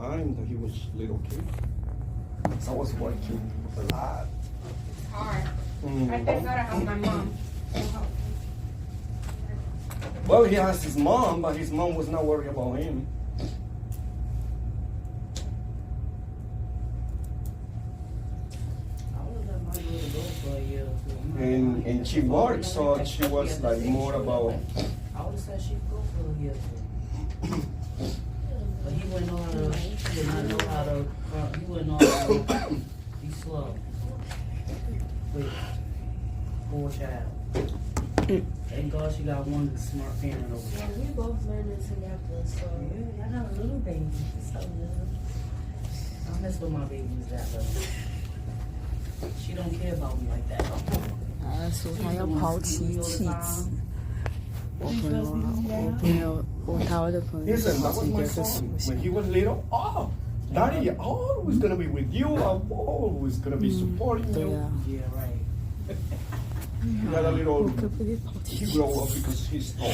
time that he was little kid. So I was working a lot. It's hard. Mm. I thank God I have my mom. Well, he has his mom, but his mom was not worried about him. And she worked, so she was like more about. I would have said she'd go for a year or two. But he wouldn't know how to, he did not know how to, he wouldn't know how to be slow. With poor child. Thank God she got one smart parent over Yeah, there. we both learning together, so yeah, I got a little baby. It's so little. I miss when my baby was that little. She don't care about me like that. 他说他要抛弃妻子。我台湾的朋友 Listen, that 是 was 一 my 个是 son 属 when he was little. Oh, Daddy, I'm always gonna be with you. I'm always gonna be supporting 对 you. 啊， Yeah, right. He had a little. 我可不可以抛弃 He grew up because he's tall.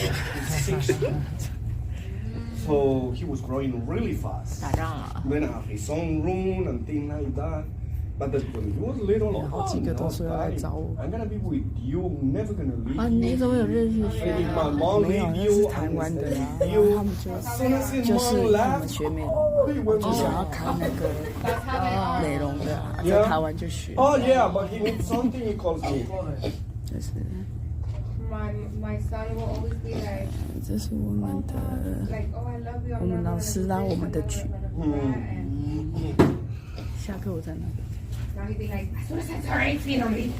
He's 6'. So he was growing really fast. 打仗了？ Then have his own room and things like that. But when he was little, Yeah, oh, 好几个都 no, 说要来 Daddy, 找我。 I'm gonna be with you. I'm never gonna leave 啊， you. 你怎么有认识 If my mom 没有， leave 那是 you, 台 I'm 湾的 gonna 呀。 leave 然后 you. 他们就 As soon as his 就 mom 是我们 left, 学妹， oh, he went 就 to 想要开那个 That's how they are. 美容的，在 Yeah. 台湾就学， Oh yeah, but he needs something. He calls me. 就是 My son will always be like, 这是我们的 like, oh, I love you. 我们老师让我们的剧。 Mm. 下课我在那边。 Now he'd be like, as soon as I turn 18, I'm leaving.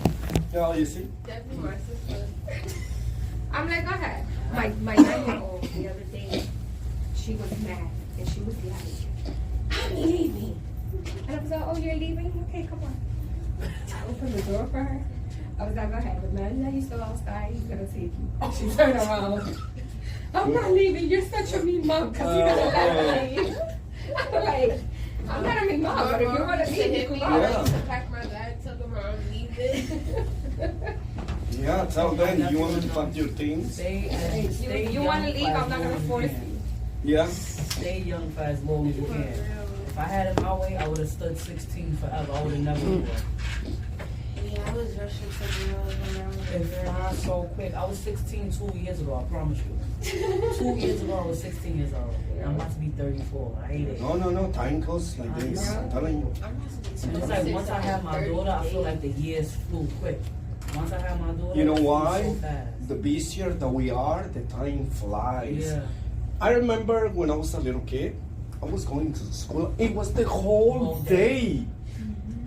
Yeah, you see. Definitely my sister. I'm like, go ahead. My 9-year-old the other day, she was mad and she was like, I'm leaving. And I was like, oh, you're leaving? Okay, come on. I opened the door for her. I was like, go ahead. The man that you still outside, he's gonna take you. She turned around. I'm not leaving. You're such a mean mom because you're gonna let me. I'm like, I'm not a mean mom, but if you want to leave, you can go. Yeah. I used to pack my bag, took them around, leave it. Yeah, tell them you want me to pack your things. Stay You young want to for leave? as I'm not long gonna as you force can. you. Yeah. Stay young for as long as you can. If I had it my way, I would have stood 16 forever. I would have never grew up. Yeah, I was rushing to girls when I was a It girl. flies so quick. I was 16 2 years ago, I promise you. 2 years ago, I was 16 years old. And I'm about to be 34. I hate it. No. Time goes like this. I'm telling you. And it's like once I have my daughter, I feel like the years flew quick. Once I have my daughter, You know it flew why? so fast. The busier that we are, the time flies. Yeah. I remember when I was a little kid, I was going to school. It was the whole day.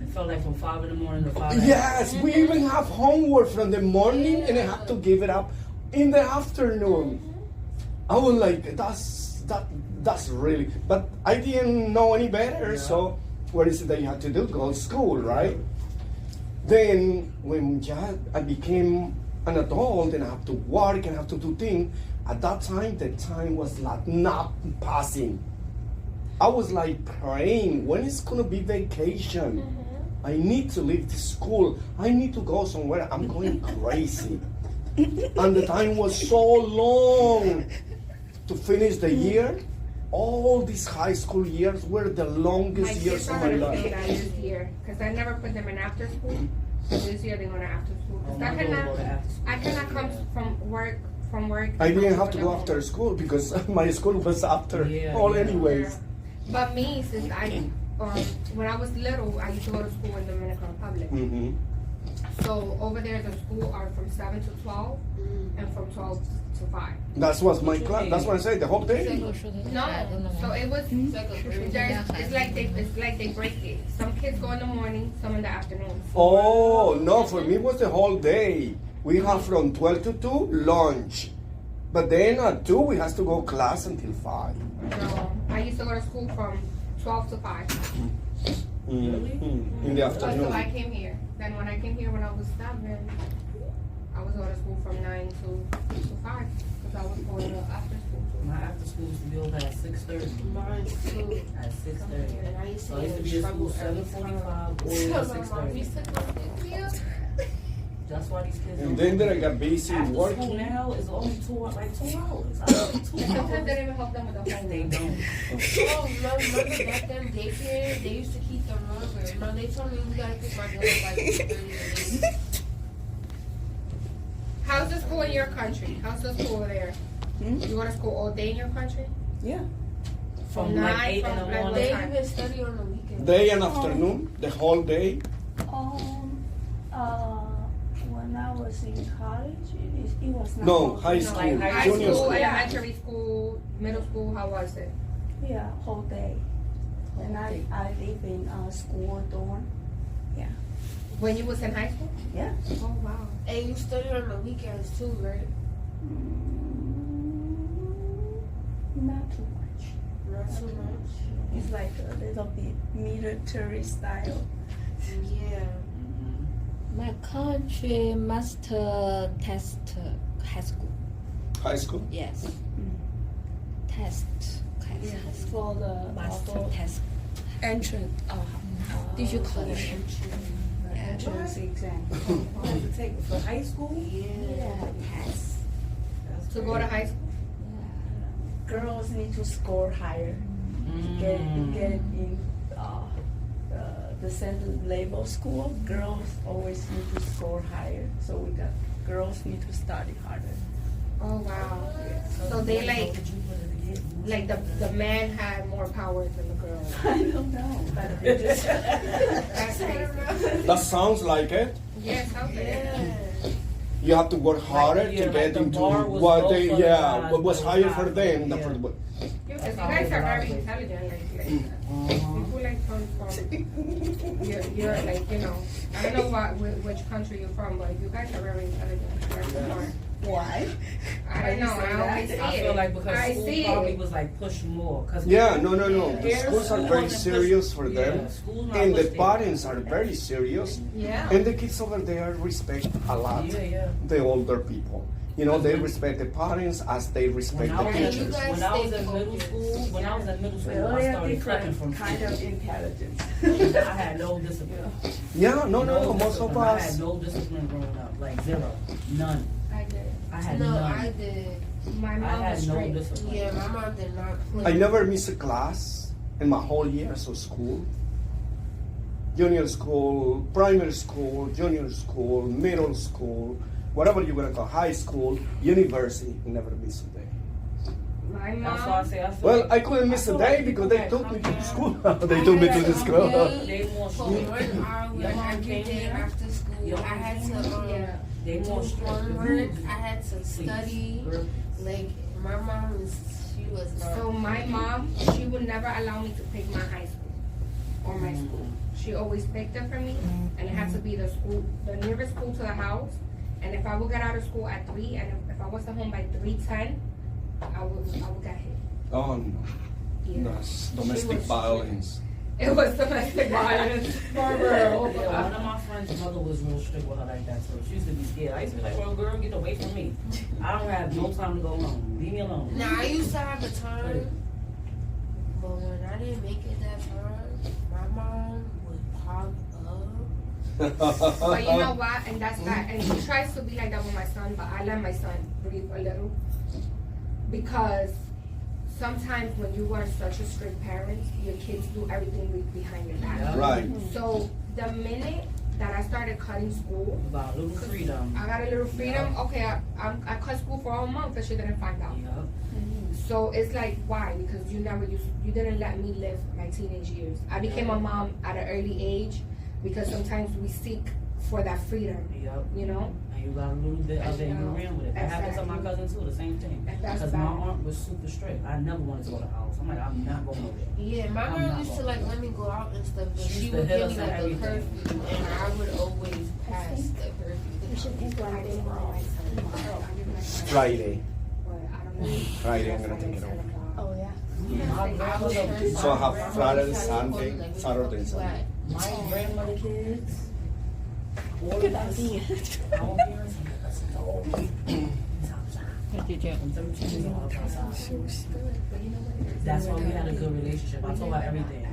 It felt like from 5 in the morning to 5 a.m. Yes, we even have homework from the morning, and I have to give it up in the afternoon. I was like, that's really. But I didn't know any better. Yeah. So what is it that you have to do? Go to school, right? Then when I became an adult and I have to work and I have to do things, at that time the time was like not passing. I was like praying, when is gonna be vacation? I need to leave the school. I need to go somewhere. I'm going crazy. And the time was so long to finish the year. All these high school years were the My longest kids years are of my gonna life. feel that this year because I never put them in after school. So this year they're going to after school. Oh, 'Cause my daughter go to after school. I cannot come from work. I didn't have to go after school because my school was after Yeah, all yeah. anyways. But me, since when I was little, I used to go to school in Dominican Republic. Mm-hmm. So over there, the school are from 7 to 12 and from 12 to 5. That was my class. That's what I said. The whole day. No, so it was. It's like they break it. Some kids go in the morning, some in the afternoon. Oh no! For me, it was the whole day. We have from 12 to 2 lunch, but then at 2 we have to go class until 5. No, I used to go to school from 12 to 5. In the Until afternoon. I came here. Then when I came here when I was 7, I was going to school from 9 to 5 because I was going to after school. My after school used to be over at 6:30. Mine too. At 6:30. And I used So to I used to be at school 7:45 or 6:30. That's why these kids. And don't then I got busy After school working. now is only 2 hours. I mean, 2 And sometimes hours. they don't even help them with the They homework. don't. Oh, remember back then daycare, they used to keep them longer. No, they told me we gotta pick my girl like 30 days. How's the school in your country? How's the school there? Hmm? You go to school all day in your country? Yeah. From Nine, like 8 in the from like morning. They time? even study on the weekend. Day and afternoon, the whole day. When I was in college, it was not. No, whole high day. school, Like high High junior school, school. elementary school, middle school, how was it? Yeah, whole day. And I live in school dorm. When you was in high school? Yeah. Oh, wow. And you study on the weekends too, right? Not too much. Not too much. It's like a little bit military style. Yeah. My country master test high school. High school. Yes. Test high school. For the Master test. entrance. Did you call it? Entrance exam. Oh, you take it for high school? Yeah. Test. That's To go to high school? Girls need to score higher to get in the center level school. Girls always need to score higher, so we got girls need to study harder. Oh, wow. So they like the man had more power than the girl. I don't know, but they just That's crazy. That sounds like it. Yes, okay. You have to work harder yeah, to like get the into bar was what low they, for the yeah, guys, what was but higher was for high them. for- than yeah. for the boy. Because you guys are very intelligent, like people like from you're like, you know, I don't know which country you're from, but you guys are very intelligent, very smart. why? I don't know, I always see I it. feel like because I school see probably it. was like pushed more. Cause Yeah, no. The Yeah. schools are School very wasn't serious pushed- for yeah, them. school's not And the pushed parents are very serious. Yeah. And the kids over there respect a lot Yeah. the older people. You know, they respect the parents as they respect When the I was, you teachers. guys when I was stay in middle school, when I was in middle school, Well, I they are started cooking different from kind school. of intelligence. I had no discipline. Yeah, no, No most of discipline. I us. had no discipline growing up, like zero, none. I did. I had No, none. I did. My I mom was had no straight. discipline. Yeah, my mom did not play. I never missed a class in my whole years of school. Junior school, primary school, junior school, middle school, whatever you're gonna call high school, university, never miss a day. My That's why I mom, say I feel Well, like I couldn't miss a feel day like because people they that took me come to the here- school. They took me to the school. They more For strict. 1 hour Your mom every came day here? after school, Your I mom had came to yeah. They do more strict. homework. I had to Please. study. Girl, Like my mom she was not. So my mom, she would never allow me to pick my high school or my school. She always picked it for me, and it had to be the school, the nearest school to the house. And if I would get out of school at 3, and if I wasn't home by 3:10, I would get hit. Oh no, Yeah. that's domestic was- violence. It was domestic violence for real. Yeah, one of my friends' mother was real strict with her like that, so she used to be scared. I used to be like, well, girl, get away from me. I don't have no time to go home. Leave me alone. Now I used to have a time, but when I didn't make it that time, my mom would pop up. But you know what? And that's that. And she tries to be like that with my son, but I let my son breathe a little. Because sometimes when you are such a strict parent, your kids do everything behind your back. Yeah. Right. So the minute that I started cutting school, About a little freedom. I got a little freedom. Okay, I cut school for a month and she didn't find out. Yeah. So it's like, why? Because you didn't let me live my teenage years. I became a mom at an early age because sometimes we seek for that freedom, Yep. you know? And you got a little bit of it and you ran with it. That happened to my cousin too, the same thing. And that's Because my bad. aunt was super strict. I never wanted to go to the house. I'm like, I'm not going over there. Yeah, my I'm girl not used to going. like let me go out and stuff, but She she used to would hit give us me and like a everything. curfew, and I would always pass the curfew. Friday. But I don't know. Friday, I'm gonna take it over. Oh yeah. My grandmother, So I have Friday, Sunday, Saturday, and Sunday. my grandmother kids. Good idea. Our parents, from 13 years old, that's why we had a good relationship. I told her everything.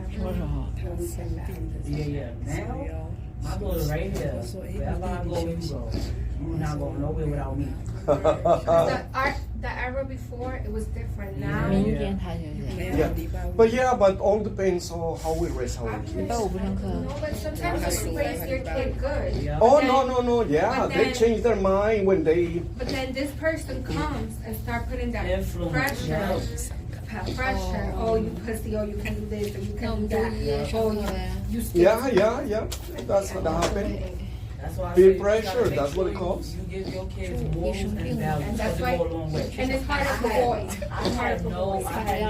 Yeah. Now, My daughter right here. Wherever I go, you go. You're not going nowhere without me. The era before, it was different. Now, 明天他就是这样。 Yeah, but all depends on how we raise our 礼 kids. 拜五不上课。 no, but sometimes you raise your kid good. Yeah. Oh no, yeah, But they then- change their mind when they. But then this person comes and start putting that Influence, pressure. Pressure. Oh, you pussy. Oh, you can do this or you 那 can 我 do 们周 that. 一上 Oh, 课 you 呗。 you still. Yeah. That's what happened. That's why I Peer say you pressure, gotta make that's what it sure calls. You give your kids morals and values. And that's Because why- they go a long way. And it's harder for boys. I It's harder had for no, boys. I had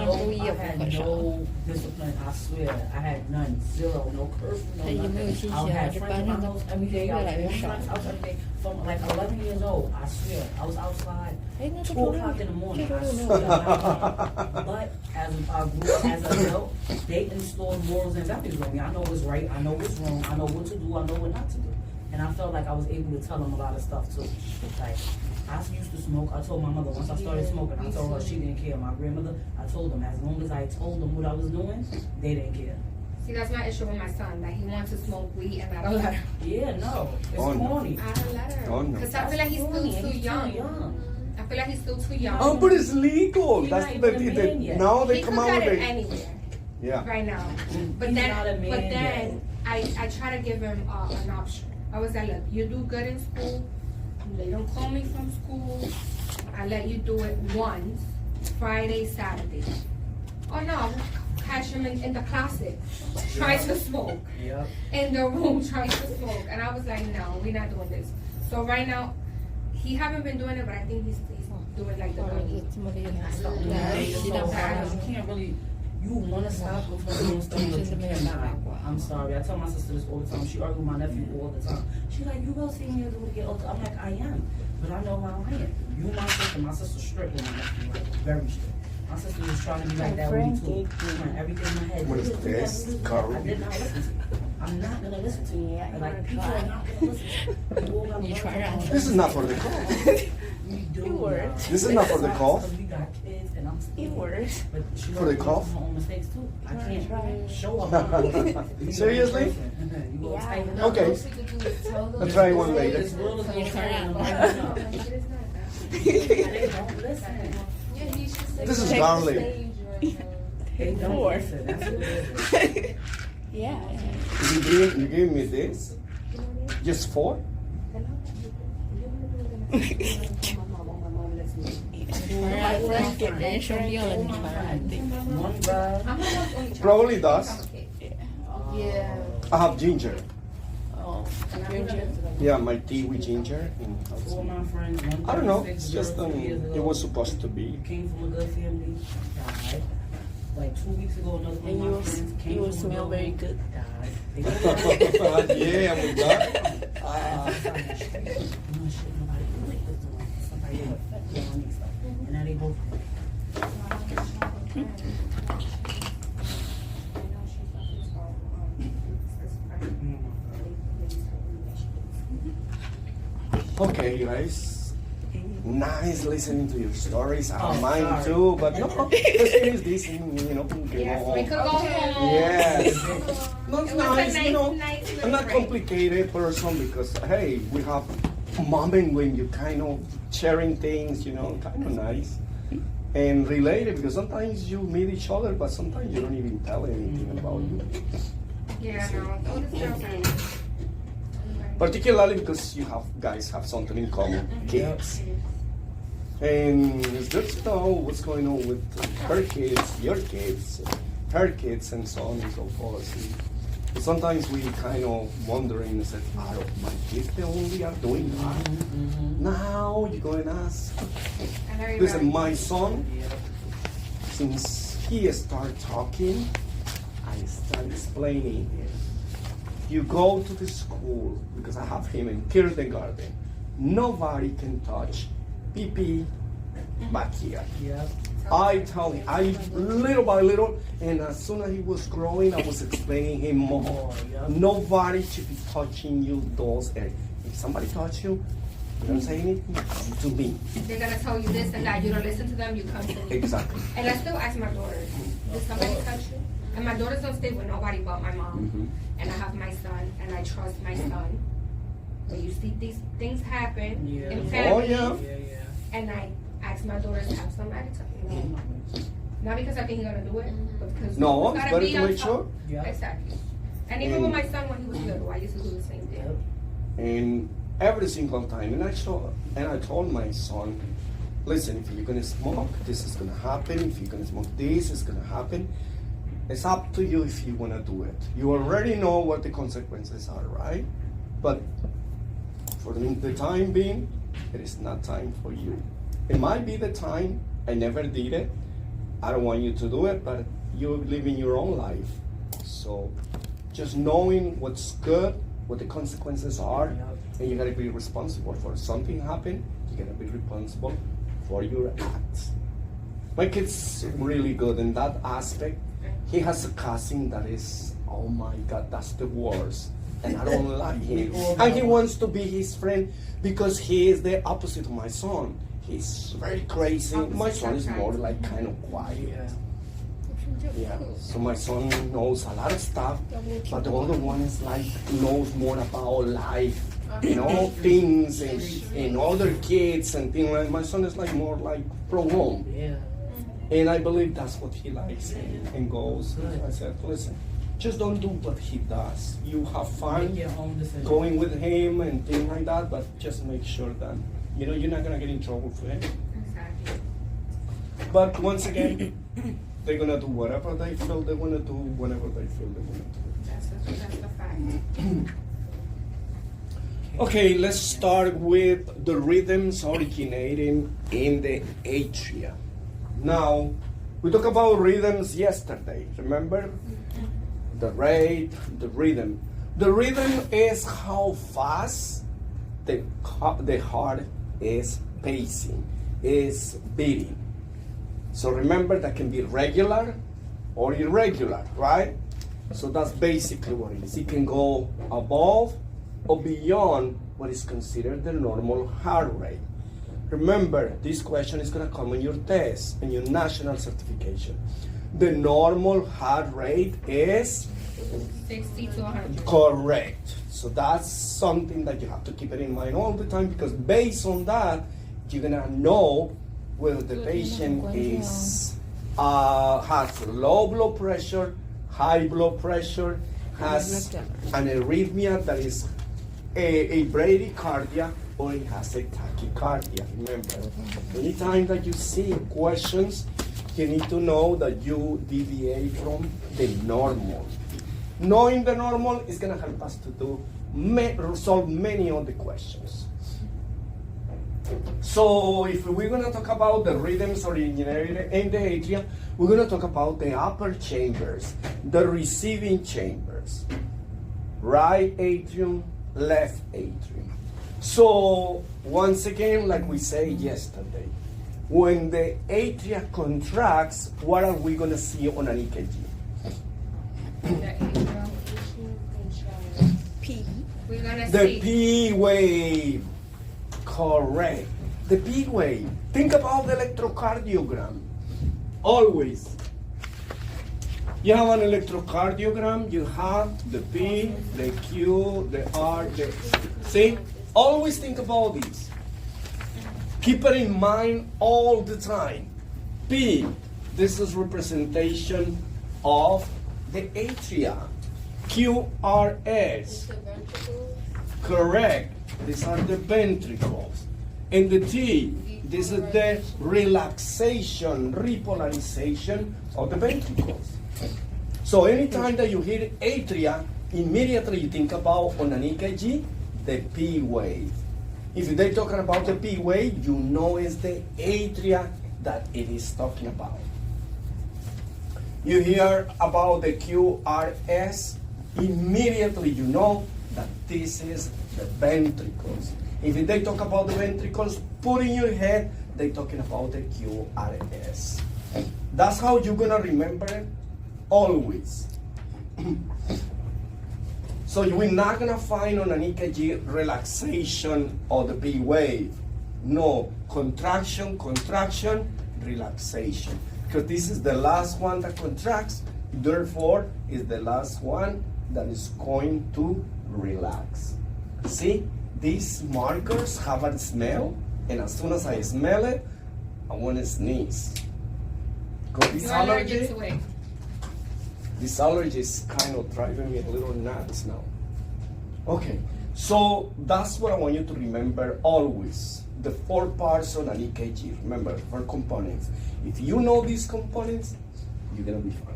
no discipline. I swear, I had none, zero, no curfew, no 他已经没有 nothing. 信 I 心 would 了， have 这 friends 班 in my 上的 house every 同学 day. 越 I 来 was 越 with 少 friends out every day. From like 11 years old, I swear, I was outside 哎，那这 2 周六 o'clock in the morning. 这 I 周六没 swear. 有 But as I grew as an adult, they installed morals and values on me. I know what's right. I know what's wrong. I know what to do. I know what not to do. And I felt like I was able to tell them a lot of stuff too. Like, I used to smoke. I told my mother once I started smoking, I told her she didn't care. My grandmother, I told them as long as I told them what I was doing, they didn't care. See, that's my issue with my son. That he wants to smoke weed and I don't let him. Yeah, no, it's Oh, no. corny. I don't let him. Oh, no. Because I feel like he's still Corny, too he's young. Too young. I feel like he's still too young. Oh, but it's legal. He's That's not the, even a man yet. now they he come could out get with it it. anywhere Yeah. right now. But He's then, not a man but yet. then I try to give him an option. I was like, look, you do good in school. They don't call me from school. I let you do it once, Friday, Saturday. Oh no, catch him in the closet, trying to smoke. Yep. In the room trying to smoke. And I was like, no, we're not doing this. So right now, he haven't been doing it, but I think he's doing like the 我儿子 gummy. 这么厉害， So 来 it's 鸡 so 蛋 hard 'cause 糕。 you can't really. You want to stop with her doing stuff, but you cannot. I'm sorry. I tell my sister this all the time. She argues with my nephew all the time. She's like, you go see me as we get older. I'm like, I am. But I know how I am. You my sister's strict with my nephew. Like, very strict. My sister was trying to be like that with me too. Trying everything in my head. What is Do this? do Curry? I did not listen to you. I'm not going to listen to you. Like, people are not going to listen to you. You all gotta You learn try how to- This is not for the cough. We do. It works. y'all. This is not for the cough. Because we got kids and I'm It works. But she For the learned cough? from her own mistakes too. I can't Right. show up. Seriously? You go Yeah. tighten up. Okay. I'll try one later. This world is gonna try turn it. around. It is not that. They don't listen. Yeah, he should say This is that. garlic. They don't Four. listen. That's what it is. Yeah. You gave me this? Just 4? My friend get 人生病了，你传染对。 One guy. I'm almost only Probably chocolate. does. Yeah. I have ginger. Oh, Yeah, my tea with ginger. And Two of my friends. One I don't know. 36 It's just girl, 2 years ago. it was supposed to be. Came from a good family. Died. Like 2 weeks ago, another one and of you my friends will, came you will from a smell good very home. good. Died. They go Yeah, with that. And now they both. Okay, you guys. Nice listening to your stories. I don't Oh, mind sorry. too, but no, let's finish this and we can Yes, go we home. could go home. Yes. No, it's It was a nice, nice, you know. nice I'm not break. complicated person because hey, we have a moment when you kind of sharing things, kind of nice and related because sometimes you meet each other, but sometimes you don't even tell anything about you. Yeah, no. Oh, this girlfriend. Particularly because you guys have something in common, kids. And it's good to know what's going on with her kids, your kids, her kids, and so on and so forth. And sometimes we kind of wondering and say, are my kids the only are doing that? Now you're going to ask. And very Listen, right. my son, since he started talking, I started explaining. You go to the school, because I have him in kindergarten, nobody can touch pee-pee back here. Yeah. I tell him, little by little, and as soon as he was growing, I was explaining him more. Nobody should be touching you those areas. If somebody touch you, you don't say anything, come to me. They're gonna tell you this and that. You don't listen to them. You come to me. Exactly. And I still ask my daughter, did somebody touch you? And my daughters don't stay with nobody but my mom. Mhm. And I have my son, and I trust my son. When you see these things happen Yeah. in Oh, families, yeah. and I ask my daughters to have somebody to, not because I think he's gonna do it, but because No, we it's gotta better be to on make top. sure. Yeah. Exactly. And even with my son when he was little, I used to do the same thing. And every single time, and I told my son, listen, if you're gonna smoke, this is gonna happen. If you're gonna smoke, this is gonna happen. It's up to you if you wanna do it. You already know what the consequences are, right? But for the time being, it is not time for you. It might be the time. I never did it. I don't want you to do it, but you're living your own life. So just knowing what's good, what the consequences are, and you gotta be responsible for something happen. You gotta be responsible for your acts. My kid's really good in that aspect. He has a cousin that is, oh my God, that's the worst. And I don't like him. And he wants to be his friend because he is the opposite of my son. He's very crazy. My son is more like kind of quiet. Yeah. So my son knows a lot of stuff, but the other one is like knows more about life, things and other kids and things like. My son is like more like from home. Yeah. And I believe that's what he likes and goes. I said, listen, just don't do what he does. You have Make fun your own decision. going with him and things like that, but just make sure that, you're not going to get in trouble for him. Exactly. But once again, they're going to do whatever they feel they want to do, whenever they feel they want to do. That's the fact. Okay, let's start with the rhythms originating in the atria. Now, we talked about rhythms yesterday, remember? The rate, the rhythm. The rhythm is how fast the heart is pacing, is beating. So remember, that can be regular or irregular, right? So that's basically what it is. It can go above or beyond what is considered the normal heart rate. Remember, this question is going to come on your test and your national certification. The normal heart rate is 60 to 100. correct. So that's something that you have to keep it in mind all the time, because based on that, you're going to know whether the patient is has low blood pressure, high blood pressure, has an arrhythmia that is a bradycardia, or it has a tachycardia. Remember, anytime that you see questions, you need to know that you deviate from the normal. Knowing the normal is going to help us to resolve many of the questions. So if we're going to talk about the rhythms originated in the atria, we're going to talk about the upper chambers, the receiving chambers, right atrium, left atrium. So once again, like we said yesterday, when the atria contracts, what are we going to see on an EKG? P. We're gonna The see. P wave. Correct. The P wave. Think about the electrocardiogram. Always. You have an electrocardiogram, you have the P, the Q, the R, the... See? Always think about this. Keep it in mind all the time. P, this is representation of the atria. QRS, correct. These are the ventricles. And the T, this is the relaxation, repolarization of the ventricles. So anytime that you hear atria, immediately you think about on an EKG, the P wave. If they're talking about the P wave, you know it's the atria that it is talking about. You hear about the QRS, immediately you know that this is the ventricles. If they talk about the ventricles, put in your head, they're talking about the QRS. That's how you're gonna remember it, always. So you're not gonna find on an EKG relaxation of the P wave. No, contraction, contraction, relaxation. Because this is the last one that contracts, Therefore, is the last one that is going to relax. See, these markers have a smell, and as soon as I smell it, I want to sneeze. Because this You're allergic allergy, to it. this allergy is kind of driving me a little nuts now. Okay, so that's what I want you to remember always. The 4 parts on an EKG. Remember, 4 components. If you know these components, you're gonna be fine.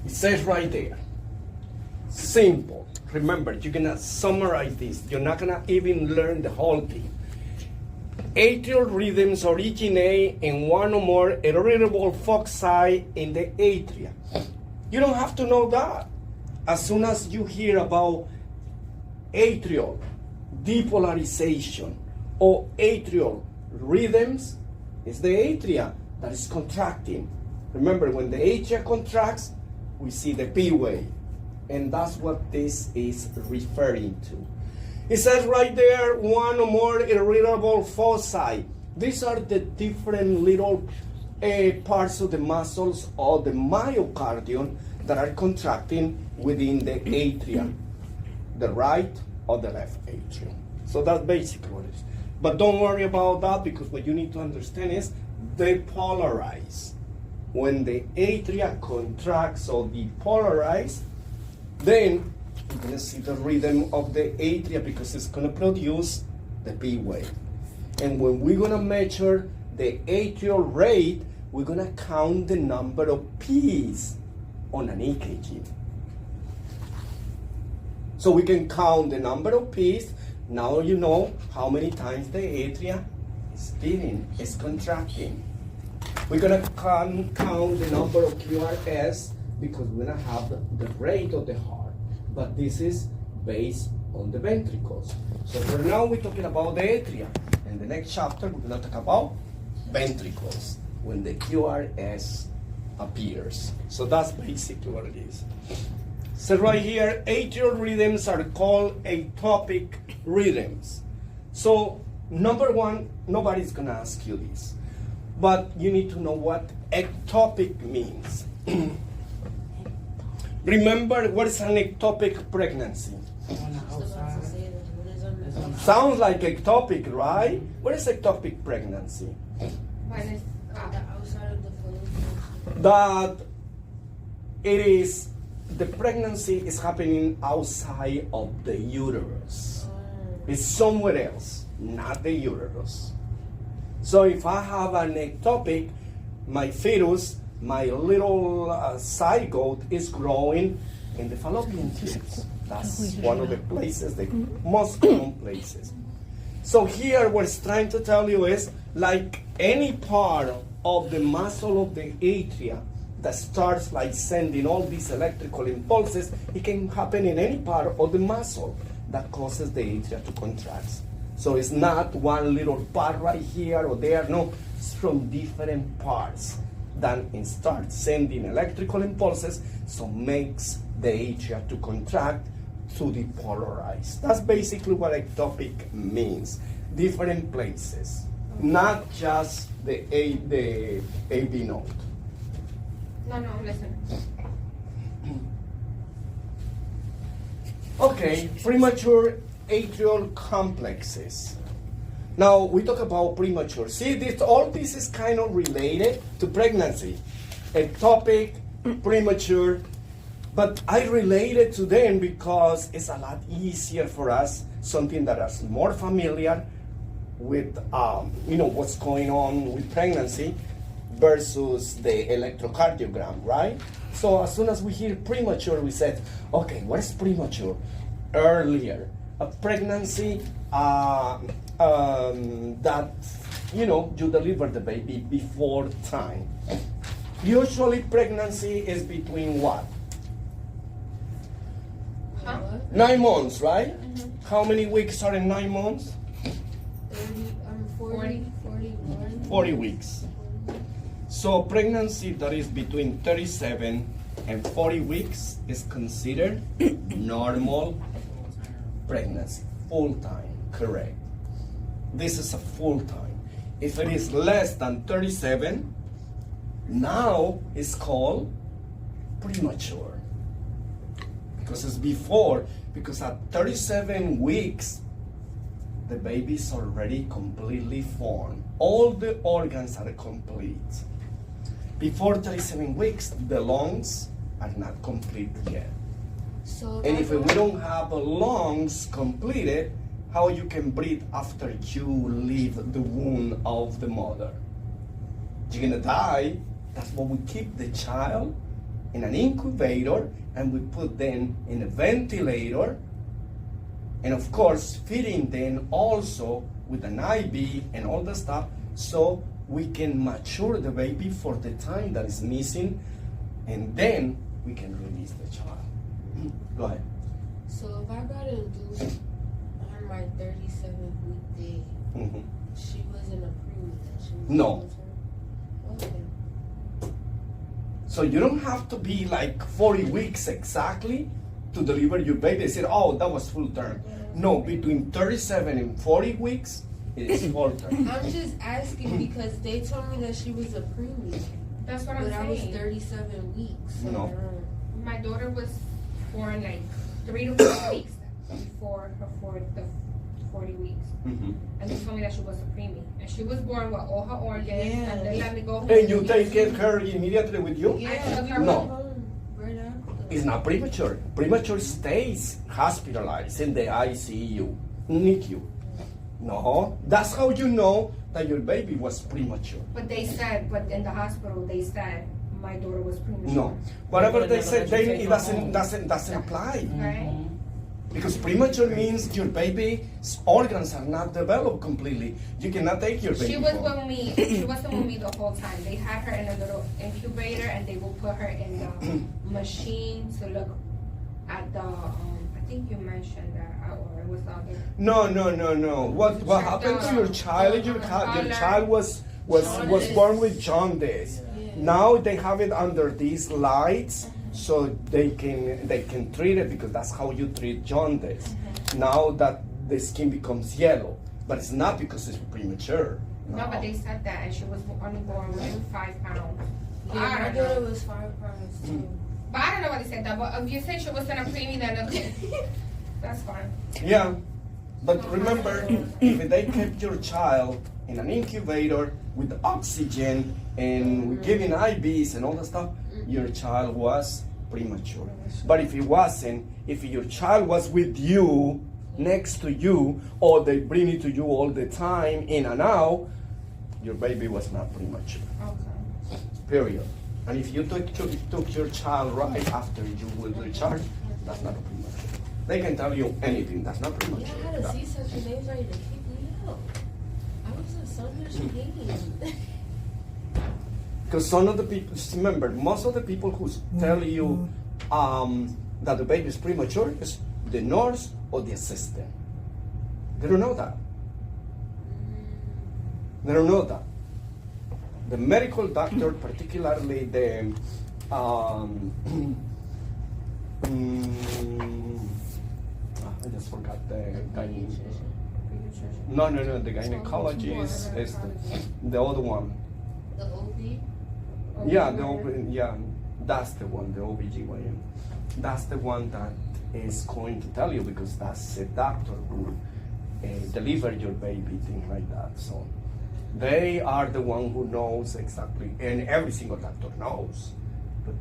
It says right there, simple. Remember, you're gonna summarize this. You're not gonna even learn the whole thing. Atrial rhythms originate in one or more irritable foci in the atria. You don't have to know that. As soon as you hear about atrial depolarization or atrial rhythms, it's the atria that is contracting. Remember, when the atria contracts, we see the P wave. And that's what this is referring to. It says right there, one or more irritable foci. These are the different little parts of the muscles of the myocardium that are contracting within the atria, the right or the left atrium. So that's basically what it is. But don't worry about that, because what you need to understand is they polarize. When the atria contracts or depolarize, then you're going to see the rhythm of the atria, because it's going to produce the P wave. And when we're going to measure the atrial rate, we're going to count the number of P's on an EKG. So we can count the number of P's. Now you know how many times the atria is beating, is contracting. We're going to count the number of QRS, because we're going to have the rate of the heart. But this is based on the ventricles. So for now, we're talking about the atria. In the next chapter, we're going to talk about ventricles when the QRS appears. So that's basically what it is. So right here, atrial rhythms are called ectopic rhythms. So number one, nobody's going to ask you this, but you need to know what ectopic means. Remember, what is an ectopic pregnancy? On the outside. It's on the Sounds like ectopic, right? What is ectopic pregnancy? When it's The outside of the food. That it is, the pregnancy is happening outside of the uterus. It's somewhere else, not the uterus. So if I have an ectopic, my fetus, my little zygote is growing in the fallopian tubes. That's one of the places, the most common places. So here what it's trying to tell you is, like any part of the muscle of the atria that starts like sending all these electrical impulses, it can happen in any part of the muscle that causes the atria to contract. So it's not one little part right here or there, no, it's from different parts that it starts sending electrical impulses, so makes the atria to contract, to depolarize. That's basically what ectopic means. Different places, not just the AV node. no, listen. Okay, premature atrial complexes. Now we talk about premature. See, all this is kind of related to pregnancy. Ectopic, premature, but I relate it to them because it's a lot easier for us, something that is more familiar with, what's going on with pregnancy versus the electrocardiogram, right? So as soon as we hear premature, we said, okay, what is premature? Earlier, a pregnancy that, you deliver the baby before time. Usually pregnancy is between what? Huh? 9 months, right? How many weeks are in 9 months? 41. 40 weeks. So pregnancy that is between 37 and 40 weeks is considered normal pregnancy. Full time, correct. This is a full time. If it is less than 37, now it's called premature. Because it's before, because at 37 weeks, the baby is already completely formed. All the organs are complete. Before 37 weeks, the lungs are not complete yet. So And if we that's don't have lungs completed, how you can breathe after you leave the womb of the mother? You're gonna die. That's why we keep the child in an incubator and we put them in a ventilator. And of course, feeding them also with an IV and all the stuff, so we can mature the baby for the time that is missing, and then we can release the child. Go ahead. So if I got induced on my 37-week day, Mhm. she wasn't a preemie then? She was No. premature? Okay. So you don't have to be like 40 weeks exactly to deliver your baby. They said, oh, that was full term. No, between 37 and 40 weeks, it is full term. I'm just asking because they told me that she was a preemie, That's what I'm but I was saying. 37 weeks. So No. I don't know. My daughter was born like 3 to 4 weeks before the 40 weeks. Mhm. And they told me that she was a preemie. And she was born with all her organs, Yeah. and they let me go home. And you take her immediately with you? Yeah, took we her No. went home right after. It's not premature. Premature stays hospitalized in the ICU, NICU. No, that's how you know that your baby was premature. But they said, but in the hospital, they said my daughter was premature. No, whatever But they never said, let you then take it her doesn't home. doesn't apply. Right? Because premature means your baby's organs are not developed completely. You cannot take your baby She was home. with me. She wasn't with me the whole time. They had her in a little incubator, and they will put her in the machine to look at the. I think you mentioned that, or it was the other. No. What happened to your child? Your child was born with jaundice. Yeah. Now they have it under these lights, so they can treat it because that's how you treat jaundice. Now that the skin becomes yellow, but it's not because it's premature. No, but they said that, and she was only born within 5 pounds. Yeah, I my don't daughter know. was 5 pounds too. But I don't know what they said that. But if you say she wasn't a preemie, then okay. That's fine. Yeah, but remember, if they kept your child in an incubator with oxygen and giving IVs and all that stuff, your child was premature. But if it wasn't, if your child was with you, next to you, or they bring it to you all the time, in and out, your baby was not premature. Okay. Period. And if you took your child right after you will discharge, that's not a premature. They can tell you anything, that's not Yeah, premature. I had a C-section. They was ready to kick me out. I was in so much pain. Because some of the people, remember, most of the people who tell you that the baby is premature is the nurse or the assistant. They don't know that. They don't know that. The medical doctor, particularly the I just forgot the gyne. No, the gynecologist is the other one. The OB? Yeah, that's the one, the OBGYN. That's the one that is going to tell you because that's the doctor who deliver your baby, things like that. So they are the one who knows exactly, and every single doctor knows. But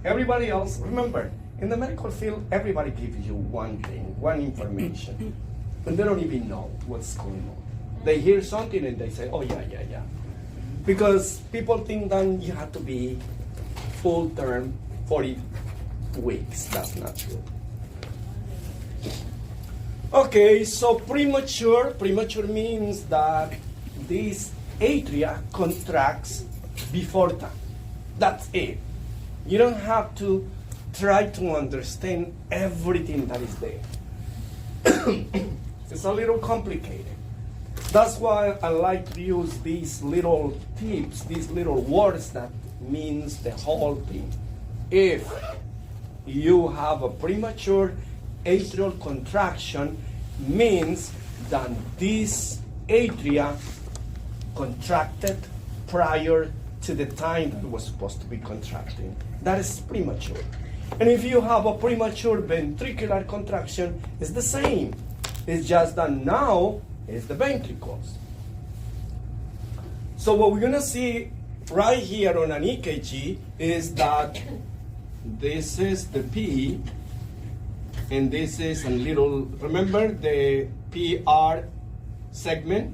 everybody else, remember, in the medical field, everybody gives you one thing, one information, but they don't even know what's going on. They hear something and they say, oh yeah. Because people think that you have to be full term 40 weeks. That's not true. Okay, so premature means that this atria contracts before time. That's it. You don't have to try to understand everything that is there. It's a little complicated. That's why I like to use these little tips, these little words that means the whole thing. If you have a premature atrial contraction, means that this atria contracted prior to the time that it was supposed to be contracting. That is premature. And if you have a premature ventricular contraction, it's the same. It's just that now it's the ventricles. So what we're gonna see right here on an EKG is that this is the P, and this is a little, remember the PR segment?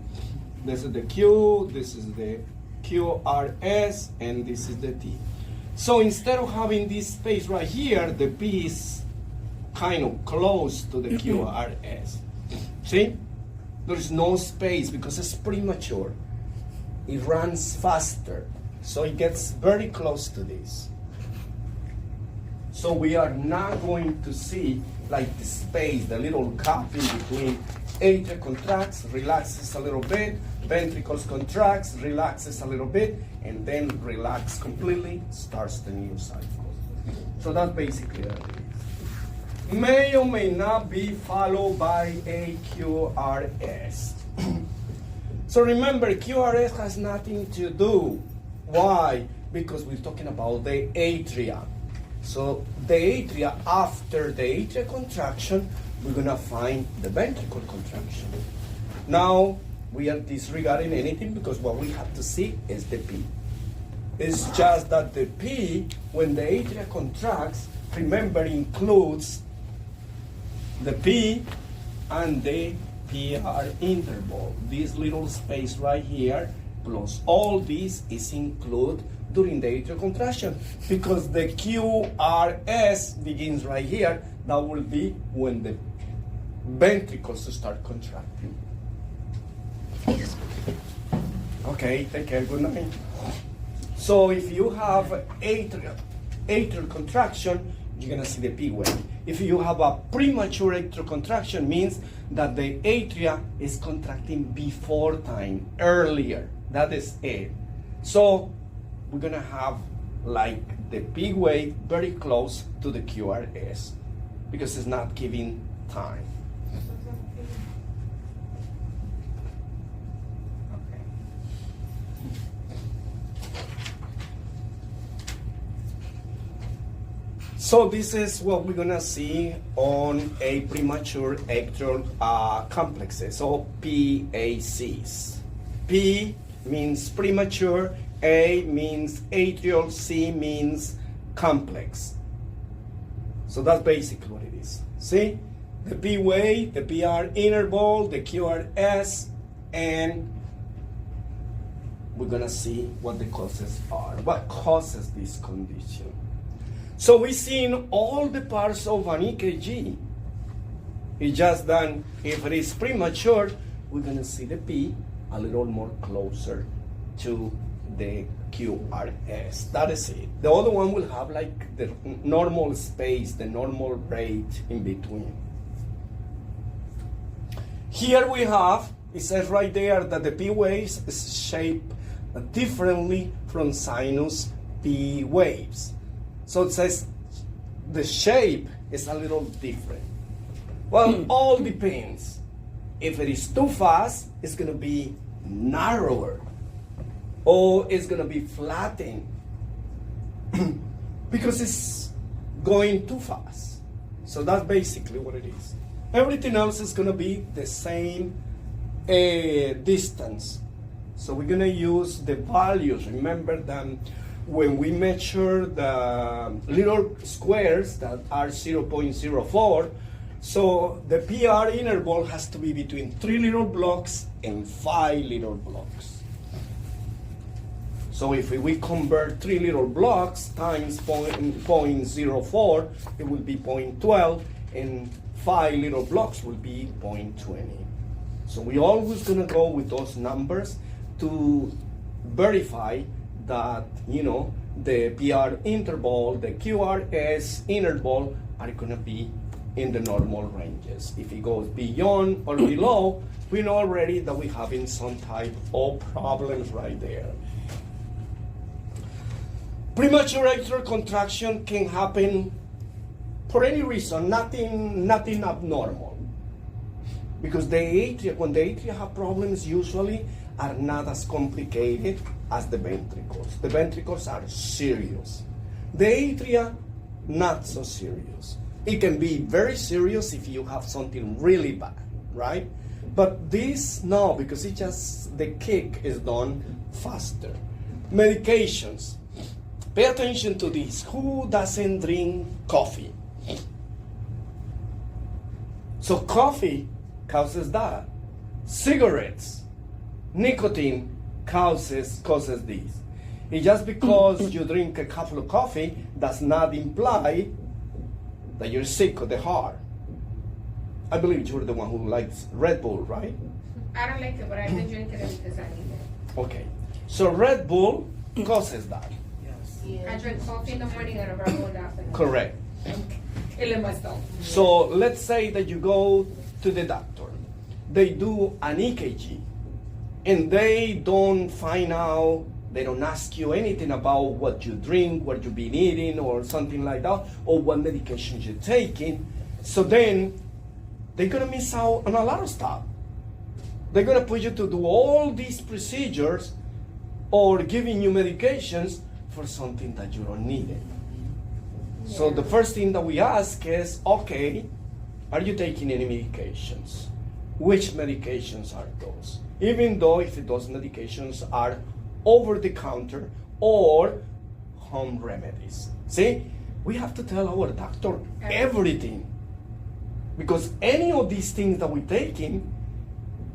This is the Q, this is the QRS, and this is the T. So instead of having this space right here, the P is kind of close to the QRS. See? There's no space because it's premature. It runs faster, so it gets very close to this. So we are not going to see like the space, the little gap in between. Atria contracts, relaxes a little bit, ventricles contracts, relaxes a little bit, and then relax completely, starts the new cycle. So that's basically what it is. May or may not be followed by a QRS. So remember, QRS has nothing to do. Why? Because we're talking about the atria. So the atria, after the atrial contraction, we're gonna find the ventricle contraction. Now, we are disregarding anything because what we have to see is the P. It's just that the P, when the atria contracts, remember, includes the P and the PR interval. This little space right here, plus all this is included during the atrial contraction, because the QRS begins right here. That will be when the ventricles start contracting. Okay, take care, good night. So if you have atrial contraction, you're gonna see the P wave. If you have a premature atrial contraction, means that the atria is contracting before time, earlier. That is it. So we're gonna have like the P wave very close to the QRS because it's not giving time. So this is what we're gonna see on a premature atrial complexes, or PACs. P means premature, A means atrial, C means complex. So that's basically what it is. See? The P wave, the PR interval, the QRS, and we're gonna see what the causes are. What causes this condition? So we've seen all the parts of an EKG. It's just that if it is premature, we're gonna see the P a little more closer to the QRS. That is it. The other one will have like the normal space, the normal rate in between. Here we have, it says right there that the P waves is shaped differently from sinus P waves. So it says the shape is a little different. Well, all depends. If it is too fast, it's gonna be narrower, or it's gonna be flattened because it's going too fast. So that's basically what it is. Everything else is gonna be the same distance. So we're gonna use the values. Remember that when we measure the little squares that are 0.04, so the PR interval has to be between 3 little blocks and 5 little blocks. So if we convert 3 little blocks times 0.04, it will be 0.12, and 5 little blocks will be 0.20. So we always gonna go with those numbers to verify that, you know, the PR interval, the QRS interval are gonna be in the normal ranges. If it goes beyond or below, we know already that we're having some type of problems right there. Premature atrial contraction can happen for any reason, nothing abnormal. Because the atria, when the atria have problems, usually are not as complicated as the ventricles. The ventricles are serious. The atria, not so serious. It can be very serious if you have something really bad, right? But this, no, because it just, the kick is done faster. Medications. Pay attention to this. Who doesn't drink coffee? So coffee causes that. Cigarettes, nicotine causes this. It's just because you drink a cup of coffee does not imply that you're sick of the heart. I believe you're the one who likes Red Bull, right? I don't like it, but I've been drinking it because I need it. Okay. So Red Bull causes that. Yes. I drink coffee in the morning and a Red Bull in the afternoon. Correct. I'm killing myself. So let's say that you go to the doctor. They do an EKG and they don't find out, they don't ask you anything about what you drink, what you've been eating or something like that, or what medications you're taking. So then they're gonna miss out on a lot of stuff. They're gonna put you to do all these procedures or giving you medications for something that you don't need it. So the first thing that we ask is, okay, are you taking any medications? Which medications are those? Even though if those medications are over the counter or home remedies. See, we have to tell our doctor everything. Because any of these things that we're taking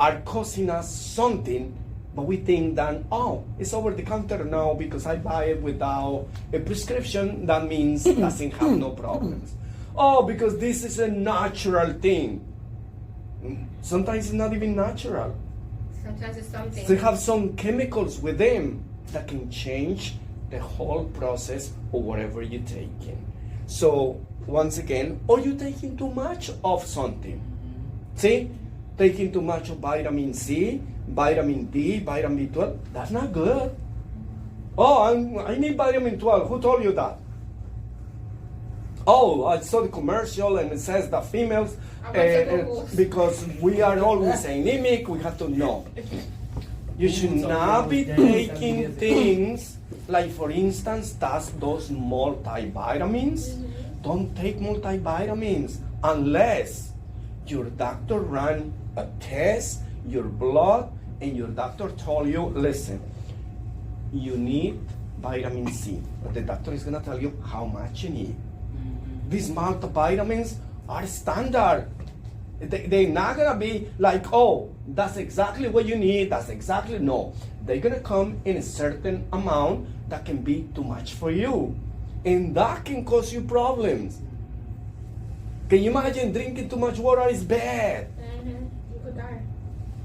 are causing us something, but we think that, oh, it's over the counter now because I buy it without a prescription, that means it doesn't have no problems. Oh, because this is a natural thing. Sometimes it's not even natural. Sometimes it's something. They have some chemicals with them that can change the whole process of whatever you're taking. So, once again, or you're taking too much of something. See, taking too much of vitamin C, vitamin D, vitamin B12, that's not good. Oh, I need vitamin 12. Who told you that? Oh, I saw the commercial and it says that females, because we are always anemic, we have to know. You should not be taking things like, for instance, those multivitamins. Don't take multivitamins unless your doctor ran a test, your blood, and your doctor told you, listen, you need vitamin C. But the doctor is going to tell you how much you need. These multivitamins are standard. They're not going to be like, oh, that's exactly what you need, that's exactly, no. They're going to come in a certain amount that can be too much for you. And that can cause you problems. Can you imagine drinking too much water is bad? You could die.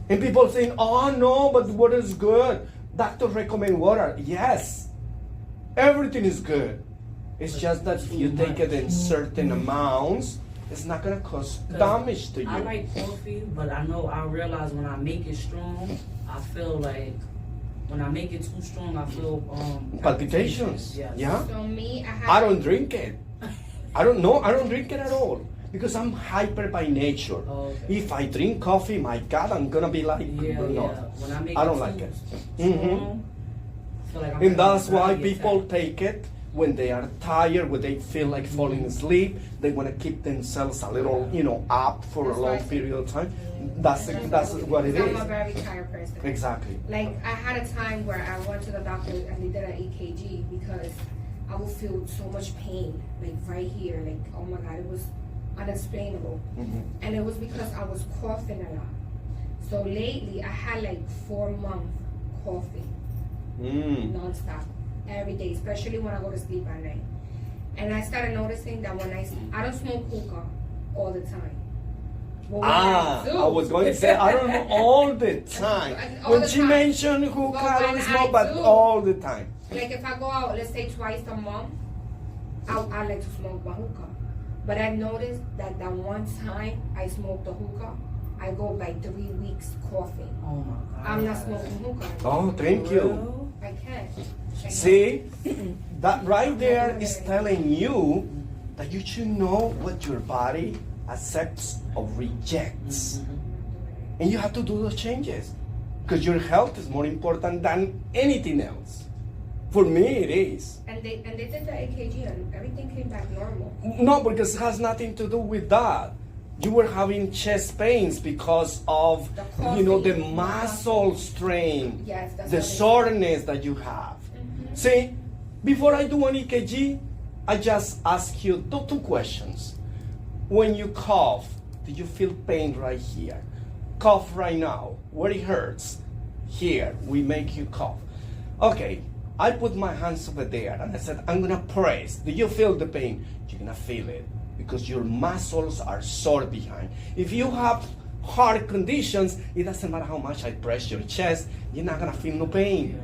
And people saying, oh no, but water is good. Doctors recommend water. Yes, everything is good. It's just that if you take it in certain amounts, it's not gonna cause damage to you. I like coffee, but I realize when I make it strong, I feel like when I make it too strong, I feel Palpitations. Yes. Yeah. So me, I don't drink it. I don't drink it at all because I'm hyper by nature. Oh, okay. If I drink coffee, my God, I'm gonna be like, Yeah. no. When I make I don't it like too it. strong, I feel like I'm And having that's why anxiety people attack. take it when they are tired, when they feel like falling asleep. They want to keep themselves a little, up for a That's long right. period of time. That's what it I'm a is. very tired person. Exactly. Like, I had a time where I went to the doctor and they did an EKG because I would feel so much pain, like right here, like, oh my God, it was unexplainable. Mhm. And it was because I was coughing a lot. So lately, I had like 4 months coughing nonstop, every day, especially when I go to sleep at night. And I started noticing that when I don't smoke hookah all the time. But when I was going to say, I don't know, all the time. All When the she time. mentioned hookah, But I when don't I smoke, but do- all the time. Like if I go out, let's say twice a month, I like to smoke my hookah. But I've noticed that one time I smoked the hookah, I go like 3 weeks coughing. Oh my God. I'm not smoking hookah. Oh, thank you. Well, I can't. See, that right there is telling you that you should know what your body accepts or rejects. And you have to do those changes. Because your health is more important than anything else. For me, it is. And they did the AKG and everything came back normal. No, because it has nothing to do with that. You were having chest pains because of, The the coffee. muscle strain, Yes, that's the what they said. soreness that you have. See, before I do an EKG, I just ask you two questions. When you cough, do you feel pain right here? Cough right now, where it hurts. Here, we make you cough. Okay, I put my hands over there and I said, I'm gonna press. Do you feel the pain? You're gonna feel it because your muscles are sore behind. If you have heart conditions, it doesn't matter how much I press your chest, you're not gonna feel no pain.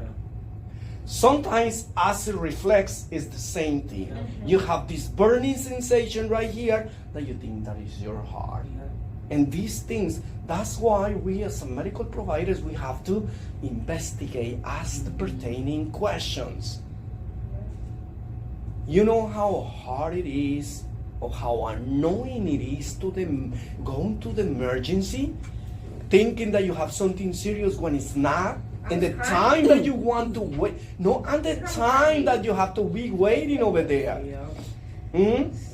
Sometimes acid reflux is the same thing. You have this burning sensation right here that you think that is your heart. And these things, that's why we as medical providers, we have to investigate, ask the pertaining questions. You know how hard it is or how annoying it is to going to the emergency, thinking that you have something serious when it's not, and the time that you want to wait, no, and the time that you have to be waiting over there.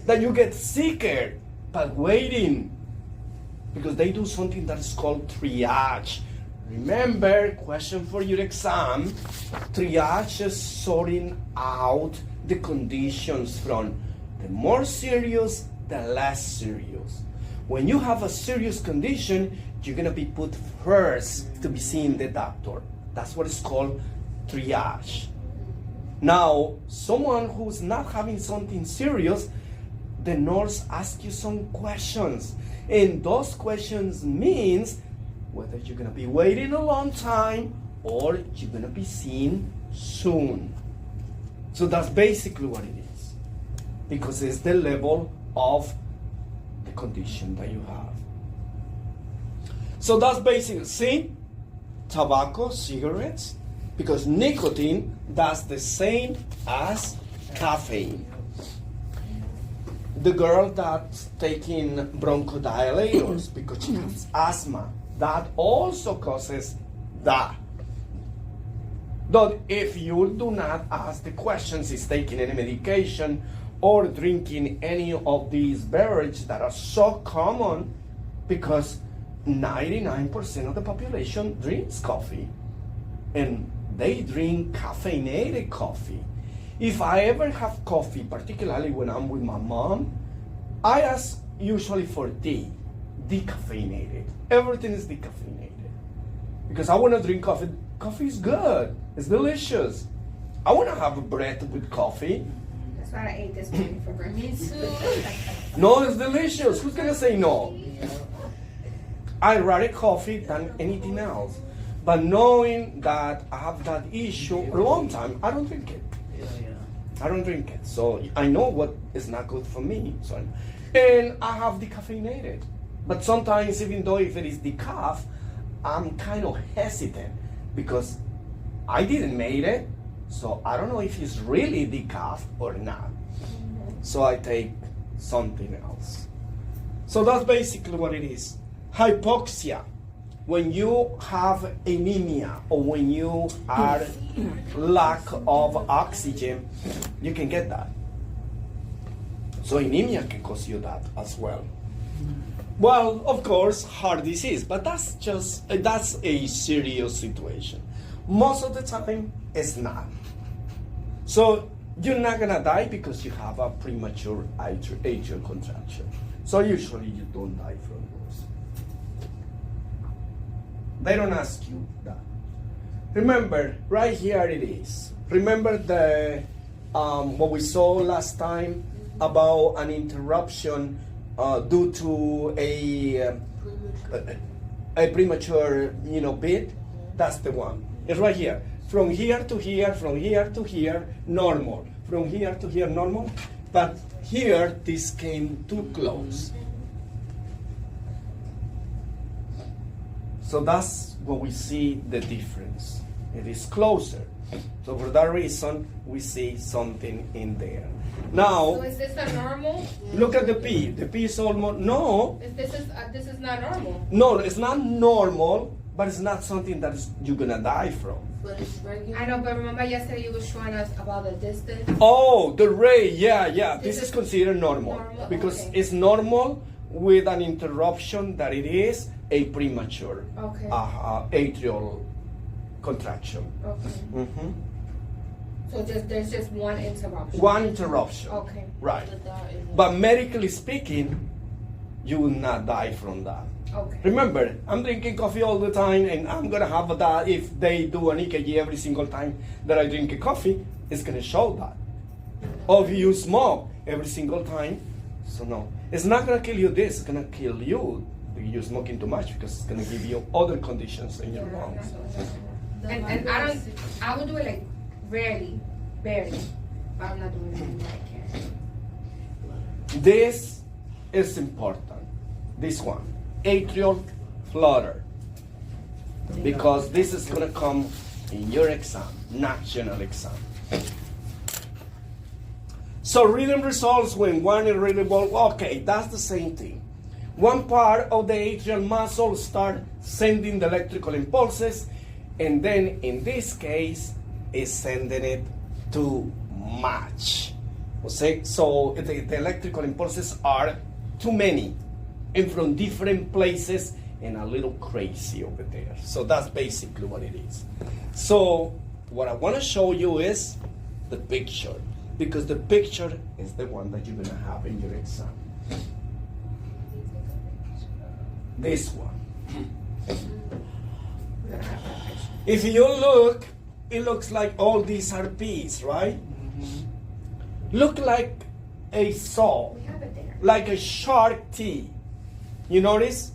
That you get sicker, but waiting. Because they do something that is called triage. Remember, question for your exam, triage is sorting out the conditions from the more serious, the less serious. When you have a serious condition, you're gonna be put first to be seeing the doctor. That's what is called triage. Now, someone who's not having something serious, the nurse asks you some questions. And those questions means whether you're gonna be waiting a long time or you're gonna be seen soon. So that's basically what it is. Because it's the level of the condition that you have. So that's basically, see, tobacco, cigarettes, because nicotine does the same as caffeine. The girl that's taking bronchodilators because she has asthma, that also causes that. But if you do not ask the questions, is taking any medication or drinking any of these beverages that are so common, because 99% of the population drinks coffee, and they drink caffeinated coffee. If I ever have coffee, particularly when I'm with my mom, I ask usually for tea, decaffeinated. Everything is decaffeinated. Because I want to drink coffee. Coffee is good. It's delicious. I want to have a bread with coffee. That's why I ate this morning for breakfast. No, it's delicious. Who's going to say no? I'd rather coffee than anything else. But knowing that I have that issue for a long time, I don't drink it. I don't drink it, so I know what is not good for me. So, and I have decaffeinated. But sometimes, even though if it is decaf, I'm kind of hesitant because I didn't make it, so I don't know if it's really decaf or not. So I take something else. So that's basically what it is. Hypoxia. When you have anemia or when you are lack of oxygen, you can get that. So anemia can cause you that as well. Well, of course, heart disease, but that's a serious situation. Most of the time, it's not. So you're not gonna die because you have a premature atrial contraction. So usually you don't die from those. They don't ask you that. Remember, right here it is. Remember the what we saw last time about an interruption due to a premature, beat? That's the one. It's right here. From here to here, from here to here, normal. From here to here, normal. But here, this came too close. So that's what we see the difference. It is closer. So for that reason, we see something in there. Now, So is this a normal? look at the P. The P is almost, no, This is not normal. no, it's not normal, but it's not something that you're gonna die from. But it's regular. I know, but remember yesterday you was showing us about the distance? Oh, the ray, yeah. This This is is considered normal normal, because okay. it's normal with an interruption that it is a premature Okay. atrial contraction. Okay. Mhm. So there's just one interruption. One interruption, Okay. right? The dot is But medically speaking, you will not die from that. Okay. Remember, I'm drinking coffee all the time, and I'm gonna have that. If they do an EKG every single time that I drink a coffee, it's gonna show that. Or if you smoke every single time, so no, it's not gonna kill you. This it's gonna kill you. You're smoking too much because it's gonna give you other conditions in your Yeah, I'm not lungs. doing that. the And I would do it like rarely, barely, but I'm not doing it when I can. This is important. This one, atrial flutter, because this is gonna come in your exam, national exam. So reading results when one irritable, okay, that's the same thing. One part of the atrial muscle start sending the electrical impulses, and then in this case, is sending it too much. Okay? So the electrical impulses are too many and from different places and a little crazy over there. So that's basically what it is. So what I want to show you is the picture, because the picture is the one that you're going to have in your exam. This one. If you look, it looks like all these are P's, right? Look like a saw, We have it there. like a shark teeth. You notice?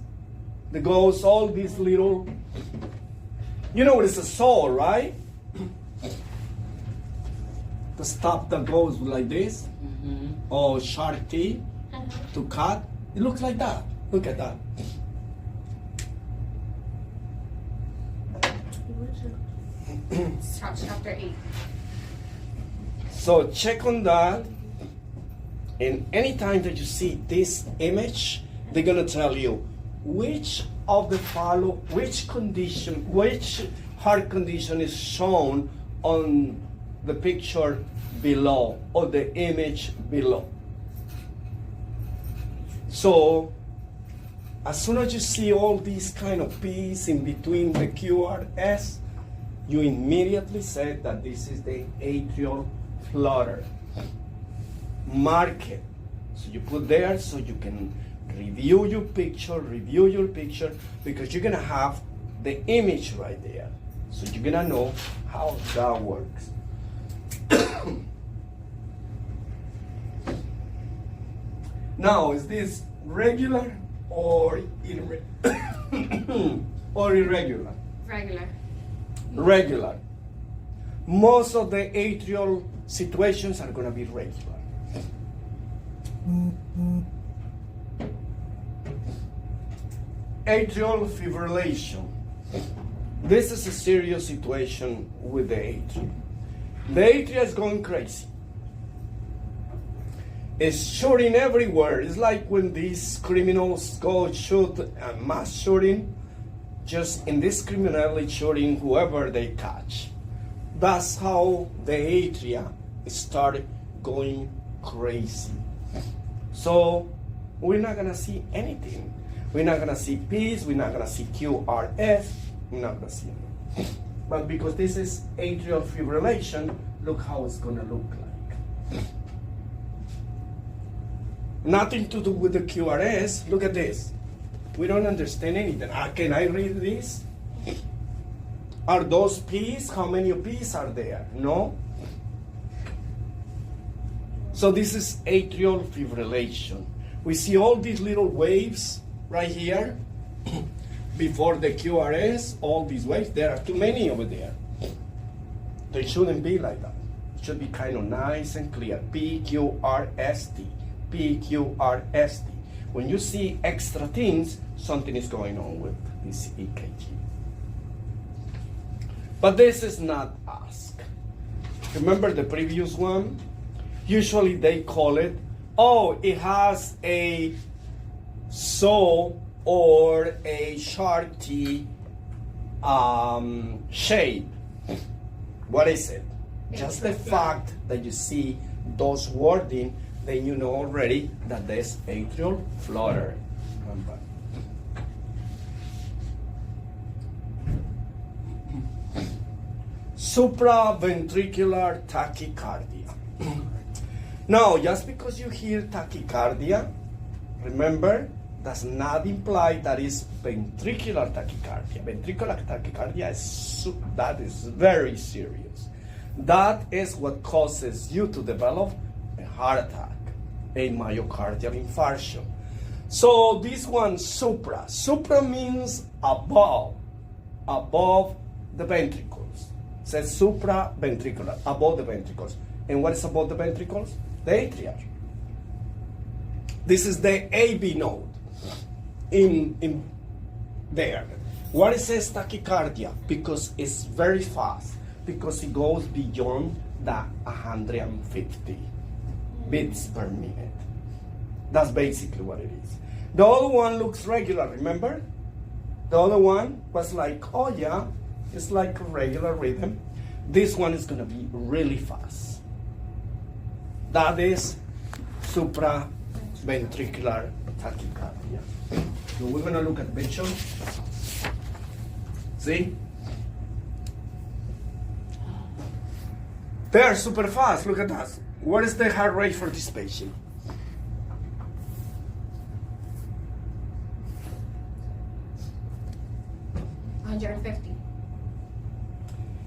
There goes all these little, you know what is a saw, right? The stuff that goes like this, or shark teeth to cut. It looks like that. Look at that. Chapter 8. So check on that, and anytime that you see this image, they're gonna tell you which of the which heart condition is shown on the picture below or the image below. So as soon as you see all these kind of P's in between the QRS, you immediately say that this is the atrial flutter. Mark it. So you put there so you can review your picture, because you're gonna have the image right there. So you're gonna know how that works. Now, is this regular or or irregular? Regular. Regular. Most of the atrial situations are going to be regular. Atrial fibrillation. This is a serious situation with the atria. The atria is going crazy. It's shooting everywhere. It's like when these criminals go shoot a mass shooting, just indiscriminately shooting whoever they catch. That's how the atria started going crazy. So we're not gonna see anything. We're not gonna see P's, we're not gonna see QRS, we're not gonna see anything. But because this is atrial fibrillation, look how it's gonna look like. Nothing to do with the QRS. Look at this. We don't understand anything. Can I read this? Are those P's? How many P's are there? No. So this is atrial fibrillation. We see all these little waves right here before the QRS, all these waves. There are too many over there. They shouldn't be like that. It should be kind of nice and clear. PQRST. PQRST. When you see extra things, something is going on with this EKG. But this is not asked. Remember the previous one? Usually they call it, oh, it has a saw or a shark teeth shape. What is it? Just the fact that you see those wording, then you know already that there's atrial flutter. Supraventricular tachycardia. Now, just because you hear tachycardia, remember, does not imply that is ventricular tachycardia. Ventricular tachycardia that is very serious. That is what causes you to develop a heart attack, a myocardial infarction. So this one, supra. Supra means above the ventricles. It says supraventricular, above the ventricles. And what is above the ventricles? The atria. This is the AV node in there. What it says tachycardia? Because it's very fast, because it goes beyond the 150 beats per minute. That's basically what it is. The other one looks regular, remember? The other one was like, oh yeah, it's like a regular rhythm. This one is gonna be really fast. That is supraventricular tachycardia. So we're gonna look at visual. See? They are super fast, look at that. What is the heart rate for this patient?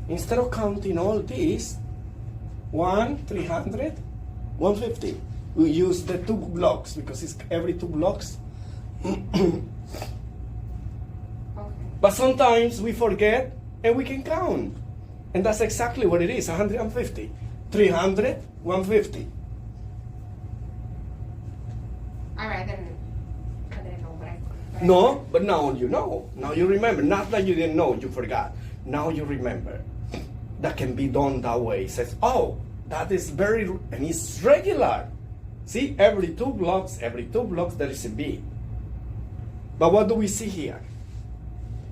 Instead of counting all these, 300, 150. We use the 2 blocks because it's every 2 blocks. Okay. But sometimes we forget and we can count. And that's exactly what it is, 150. 300, 150. All right, then I didn't know, but I No, but now you know. Now you remember. Not that you didn't know, you forgot. Now you remember. That can be done that way. It says, oh, that is very, and it's regular. See, every 2 blocks, there is a beat. But what do we see here?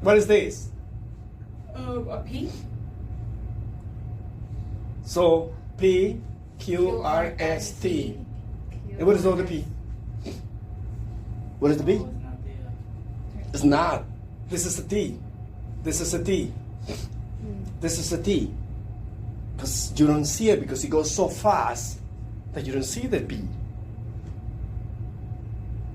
What is this? a P. So, P, Q, R, S, T. And what is the other P? What is the B? Oh, it's not there. It's not. This is a T. This is a T. This is a T. Because you don't see it because it goes so fast that you don't see the P.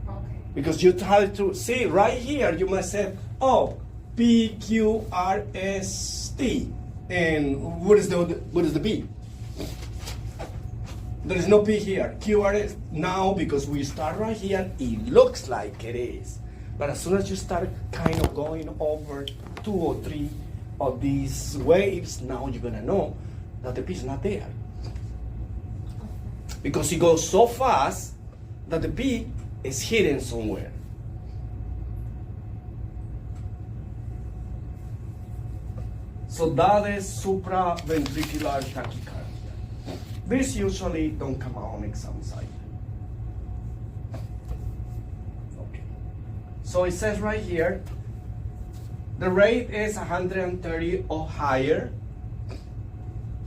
Okay. Because you try to see right here, you must say, oh, P, Q, R, S, T. And what is the B? There is no P here. Q, R, S. Now, because we start right here, it looks like it is. But as soon as you start kind of going over 2 or 3 of these waves, now you're gonna know that the P is not there. Because it goes so fast that the P is hidden somewhere. So that is supraventricular tachycardia. These usually don't come out on exam site. Okay. So it says right here, the rate is 130 or higher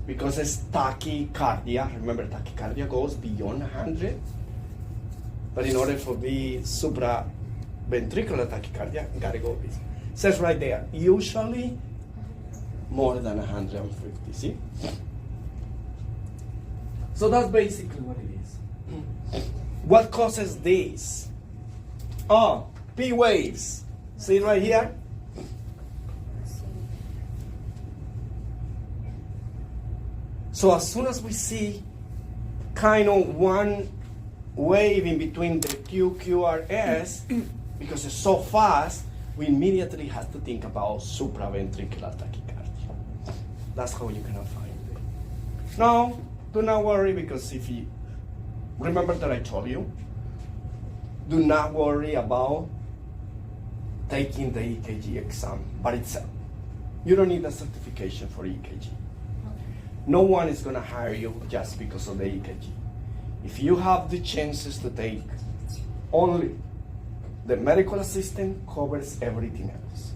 because it's tachycardia. Remember, tachycardia goes beyond 100. But in order for the supraventricular tachycardia, you gotta go this. It says right there, usually more than 150, see? So that's basically what it is. What causes this? Oh, P waves. See right here? So as soon as we see kind of one wave in between the QRS, because it's so fast, we immediately have to think about supraventricular tachycardia. That's how you cannot find it. Now, do not worry, because if you remember that I told you, do not worry about taking the EKG exam by itself. You don't need a certification for EKG. No one is going to hire you just because of the EKG. If you have the chances to take, only the medical assistant covers everything else.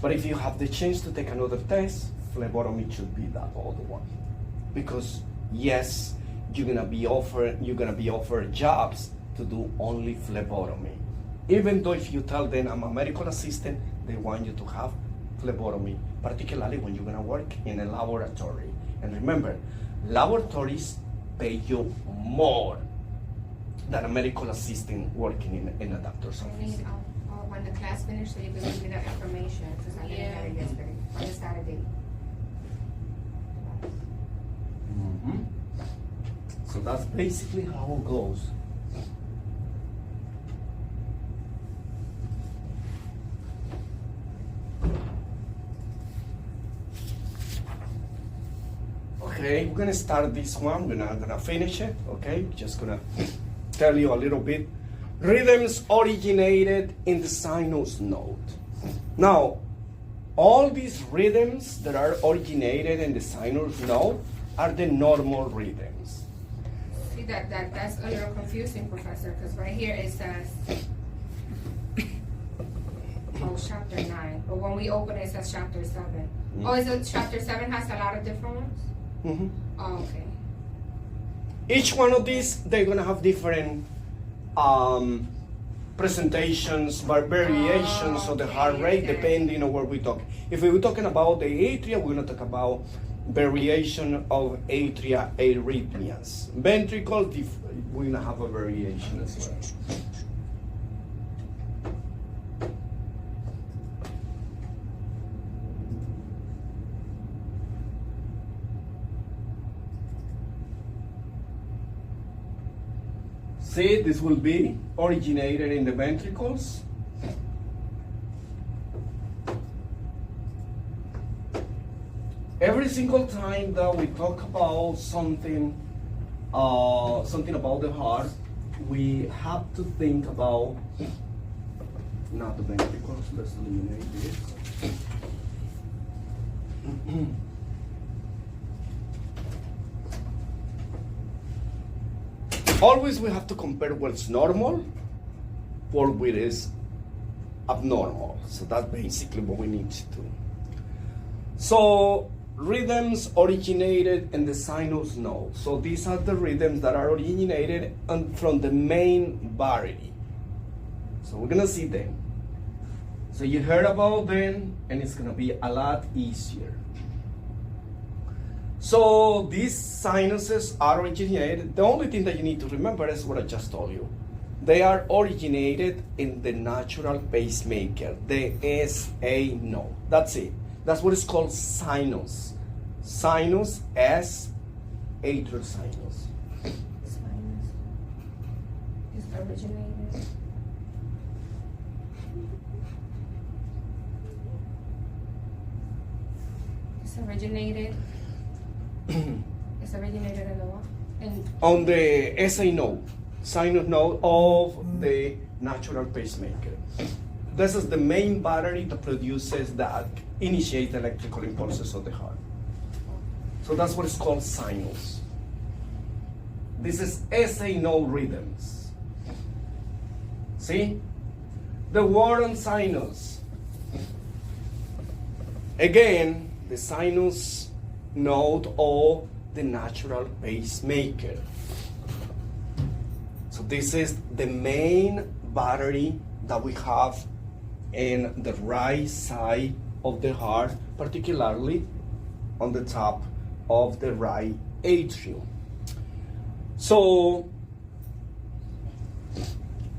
But if you have the chance to take another test, phlebotomy should be that other one. Because yes, you're gonna be offered jobs to do only phlebotomy. Even though if you tell them I'm a medical assistant, they want you to have phlebotomy, particularly when you're gonna work in a laboratory. And remember, laboratories pay you more than a medical assistant working in a doctor's I office. need, when the class finished, so you can give me that information, because I didn't get it yesterday, on Saturday. Mhm. So that's basically how it goes. Okay, we're gonna start this one. We're not gonna finish it. Okay, just gonna tell you a little bit. Rhythms originated in the sinus node. Now, all these rhythms that are originated in the sinus node are the normal rhythms. See, that's a little confusing, Professor, because right here it says, oh, chapter 9, but when we open it, it says chapter 7. Oh, is it chapter 7 has a lot of different ones? Mhm. Oh, okay. Each one of these, they're gonna have different presentations, variations of the heart rate, okay. depending on where we talk. If we're talking about the atria, we're gonna talk about variation of atria arrhythmias. Ventricle, we're gonna have a variation as well. See, this will be originated in the ventricles. Every single time that we talk about something about the heart, we have to think about not the ventricles. Let's eliminate this. Always we have to compare what's normal or what is abnormal. So that's basically what we need to do. So rhythms originated in the sinus node. So these are the rhythms that are originated from the main body. So we're gonna see them. So you heard about them, and it's gonna be a lot easier. So these sinuses are originated. The only thing that you need to remember is what I just told you. They are originated in the natural pacemaker, the SA node. That's it. That's what is called sinus. Sinus as atrial sinus. Sinus is originated. It's originated. It's originated in the what? On the SA node, sinus node of the natural pacemaker. This is the main battery that produces that initiate electrical impulses of the heart. So that's what is called sinus. This is SA node rhythms. See? The word on sinus. Again, the sinus node of the natural pacemaker. So this is the main battery that we have in the right side of the heart, particularly on the top of the right atrium. So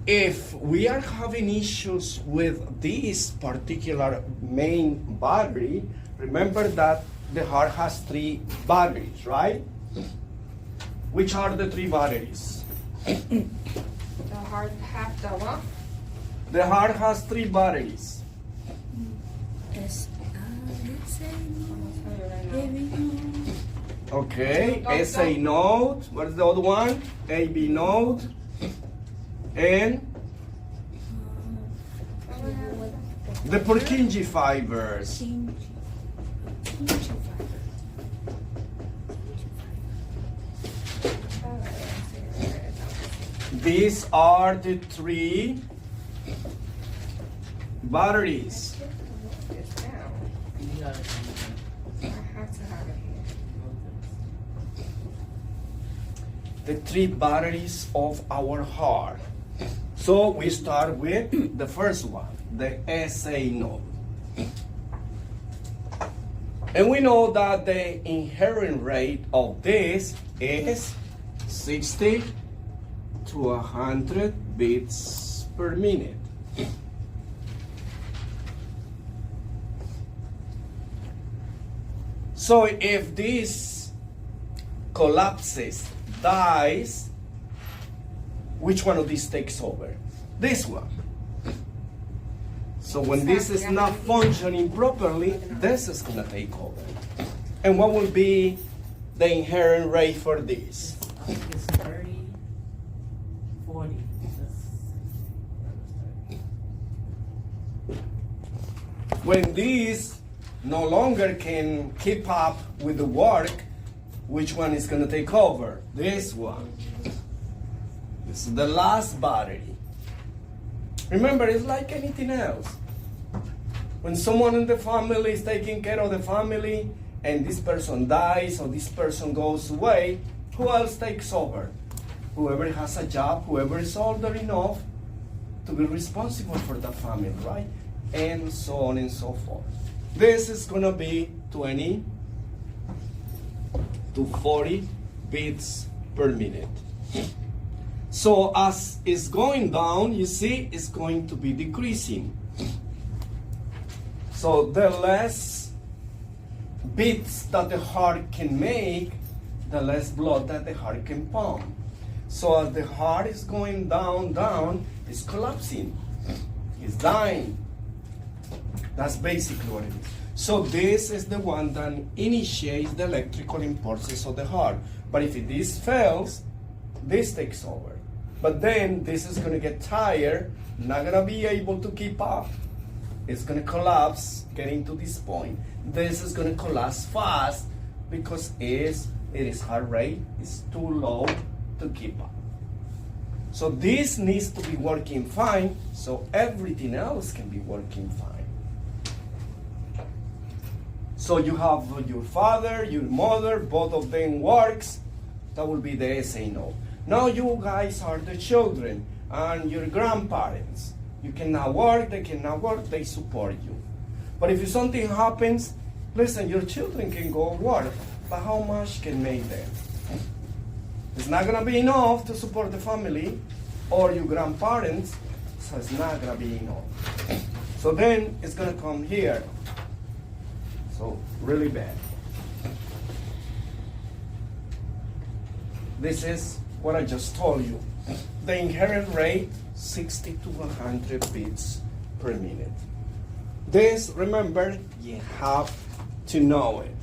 if we are having issues with this particular main battery, remember that the heart has 3 batteries, right? Which are the 3 batteries? The heart have the what? The heart has 3 batteries. S I'm gonna tell you right now. Okay, SA node. What is the other one? AB node. And the Purkinje fibers. These are the 3 batteries. Yes, ma'am. the three batteries of our heart. So we start with the first one, the SA node. And we know that the inherent rate of this is 60 to 100 beats per minute. So if this collapses, dies, which one of these takes over? This one. So when this is not functioning properly, this is going to take over. And what will be the inherent rate for this? I think it's 30, 40. When this no longer can keep up with the work, which one is going to take over? This one. This is the last battery. Remember, it's like anything else. When someone in the family is taking care of the family and this person dies or this person goes away, who else takes over? Whoever has a job, whoever is older enough to be responsible for the family, right? And so on and so forth. This is going to be 20 to 40 beats per minute. So as it's going down, you see, it's going to be decreasing. So the less beats that the heart can make, the less blood that the heart can pump. So as the heart is going down, it's collapsing. It's dying. That's basically what it is. So this is the one that initiates the electrical impulses of the heart. But if this fails, this takes over. But then this is going to get tired, not going to be able to keep up. It's going to collapse, getting to this point. This is going to collapse fast because its heart rate is too low to keep up. So this needs to be working fine, so everything else can be working fine. So you have your father, your mother, both of them works. That will be the SA node. Now you guys are the children and your grandparents. You cannot work, they cannot work, they support you. But if something happens, listen, your children can go work, but how much can make them? It's not gonna be enough to support the family or your grandparents, so it's not gonna be enough. So then it's gonna come here. So really bad. This is what I just told you. The inherent rate, 60 to 100 beats per minute. This, remember, you have to know it.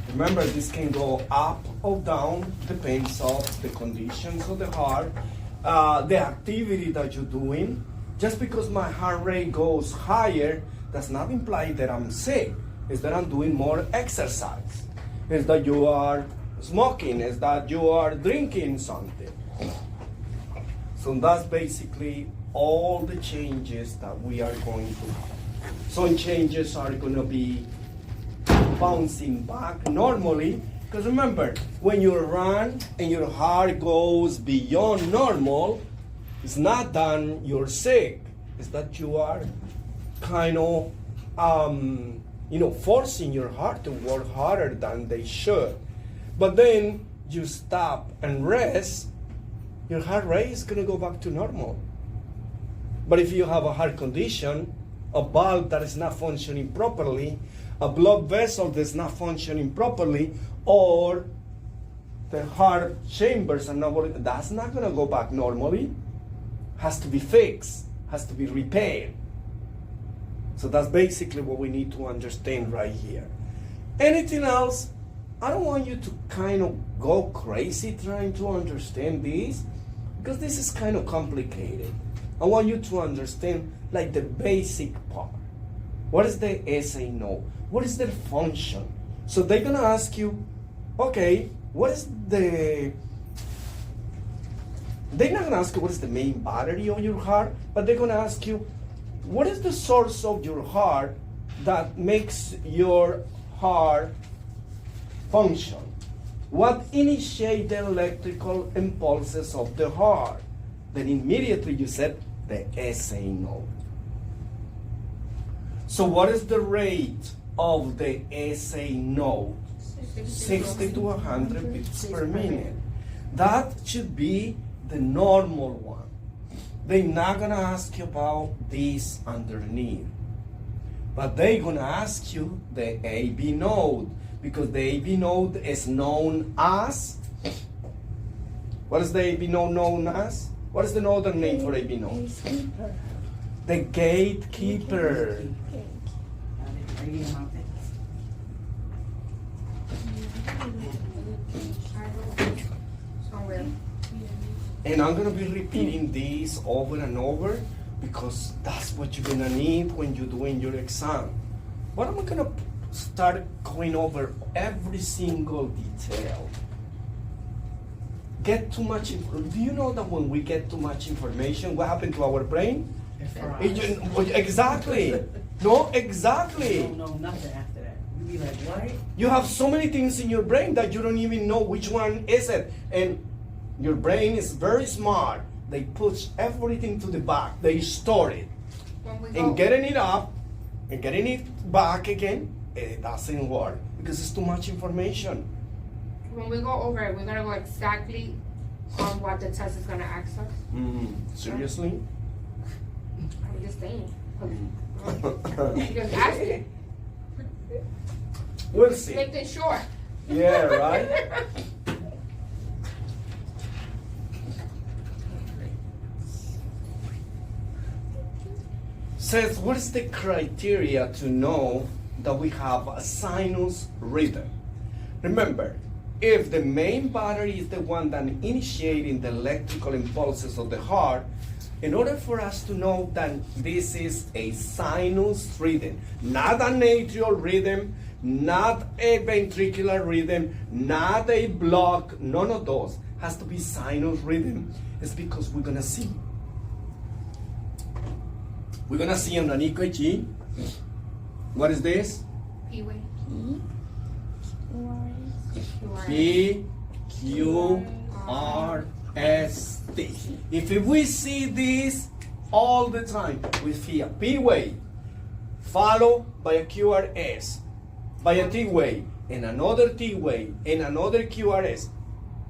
Remember, this can go up or down, depends on the conditions of the heart, the activity that you're doing. Just because my heart rate goes higher does not imply that I'm sick. It's that I'm doing more exercise. It's that you are smoking. It's that you are drinking something. So that's basically all the changes that we are going to have. Some changes are going to be bouncing back normally. Because remember, when you run and your heart goes beyond normal, it's not that you're sick. It's that you are kind of, forcing your heart to work harder than they should. But then you stop and rest, your heart rate is going to go back to normal. But if you have a heart condition, a valve that is not functioning properly, a blood vessel that's not functioning properly, or the heart chambers are not working, that's not going to go back normally. Has to be fixed, has to be repaired. So that's basically what we need to understand right here. Anything else? I don't want you to kind of go crazy trying to understand this, because this is kind of complicated. I want you to understand like the basic part. What is the SA node? What is their function? So they're gonna ask you, okay, what is the... They're not gonna ask you what is the main battery of your heart, but they're gonna ask you, what is the source of your heart that makes your heart function? What initiate the electrical impulses of the heart? Then immediately you said the SA node. So what is the rate of the SA node? 60 to 100 beats per minute. That should be the normal one. They're not gonna ask you about this underneath, but they're gonna ask you the AB node, because the AB node is known as, what is the AB node known as? What is the northern name for AB node? The gatekeeper. And I'm gonna be repeating this over and over because that's what you're gonna need when you're doing your exam. But I'm gonna start going over every single detail. Get too much. Do you know that when we get too much information, what happens to our brain? Exactly. No, exactly. You don't know nothing after that. You be like, what? You have so many things in your brain that you don't even know which one is it. And your brain is very smart. They push everything to the back. They store it. And getting it up and getting it back again, it doesn't work because it's too much information. When we go over it, we're gonna go exactly on what the test is gonna ask us. Seriously? I'm just saying. Just ask it. We'll see. Make it short. Yeah, right? Says, what is the criteria to know that we have a sinus rhythm? Remember, if the main battery is the one that initiating the electrical impulses of the heart, in order for us to know that this is a sinus rhythm, not an atrial rhythm, not a ventricular rhythm, not a block, none of those, has to be sinus rhythm, it's because we're gonna see. We're gonna see on an EKG. What is this? P-way. P, Q, R, S, T. If we see this all the time, we see a P wave, followed by a QRS, by a T wave, and another T wave, and another QRS,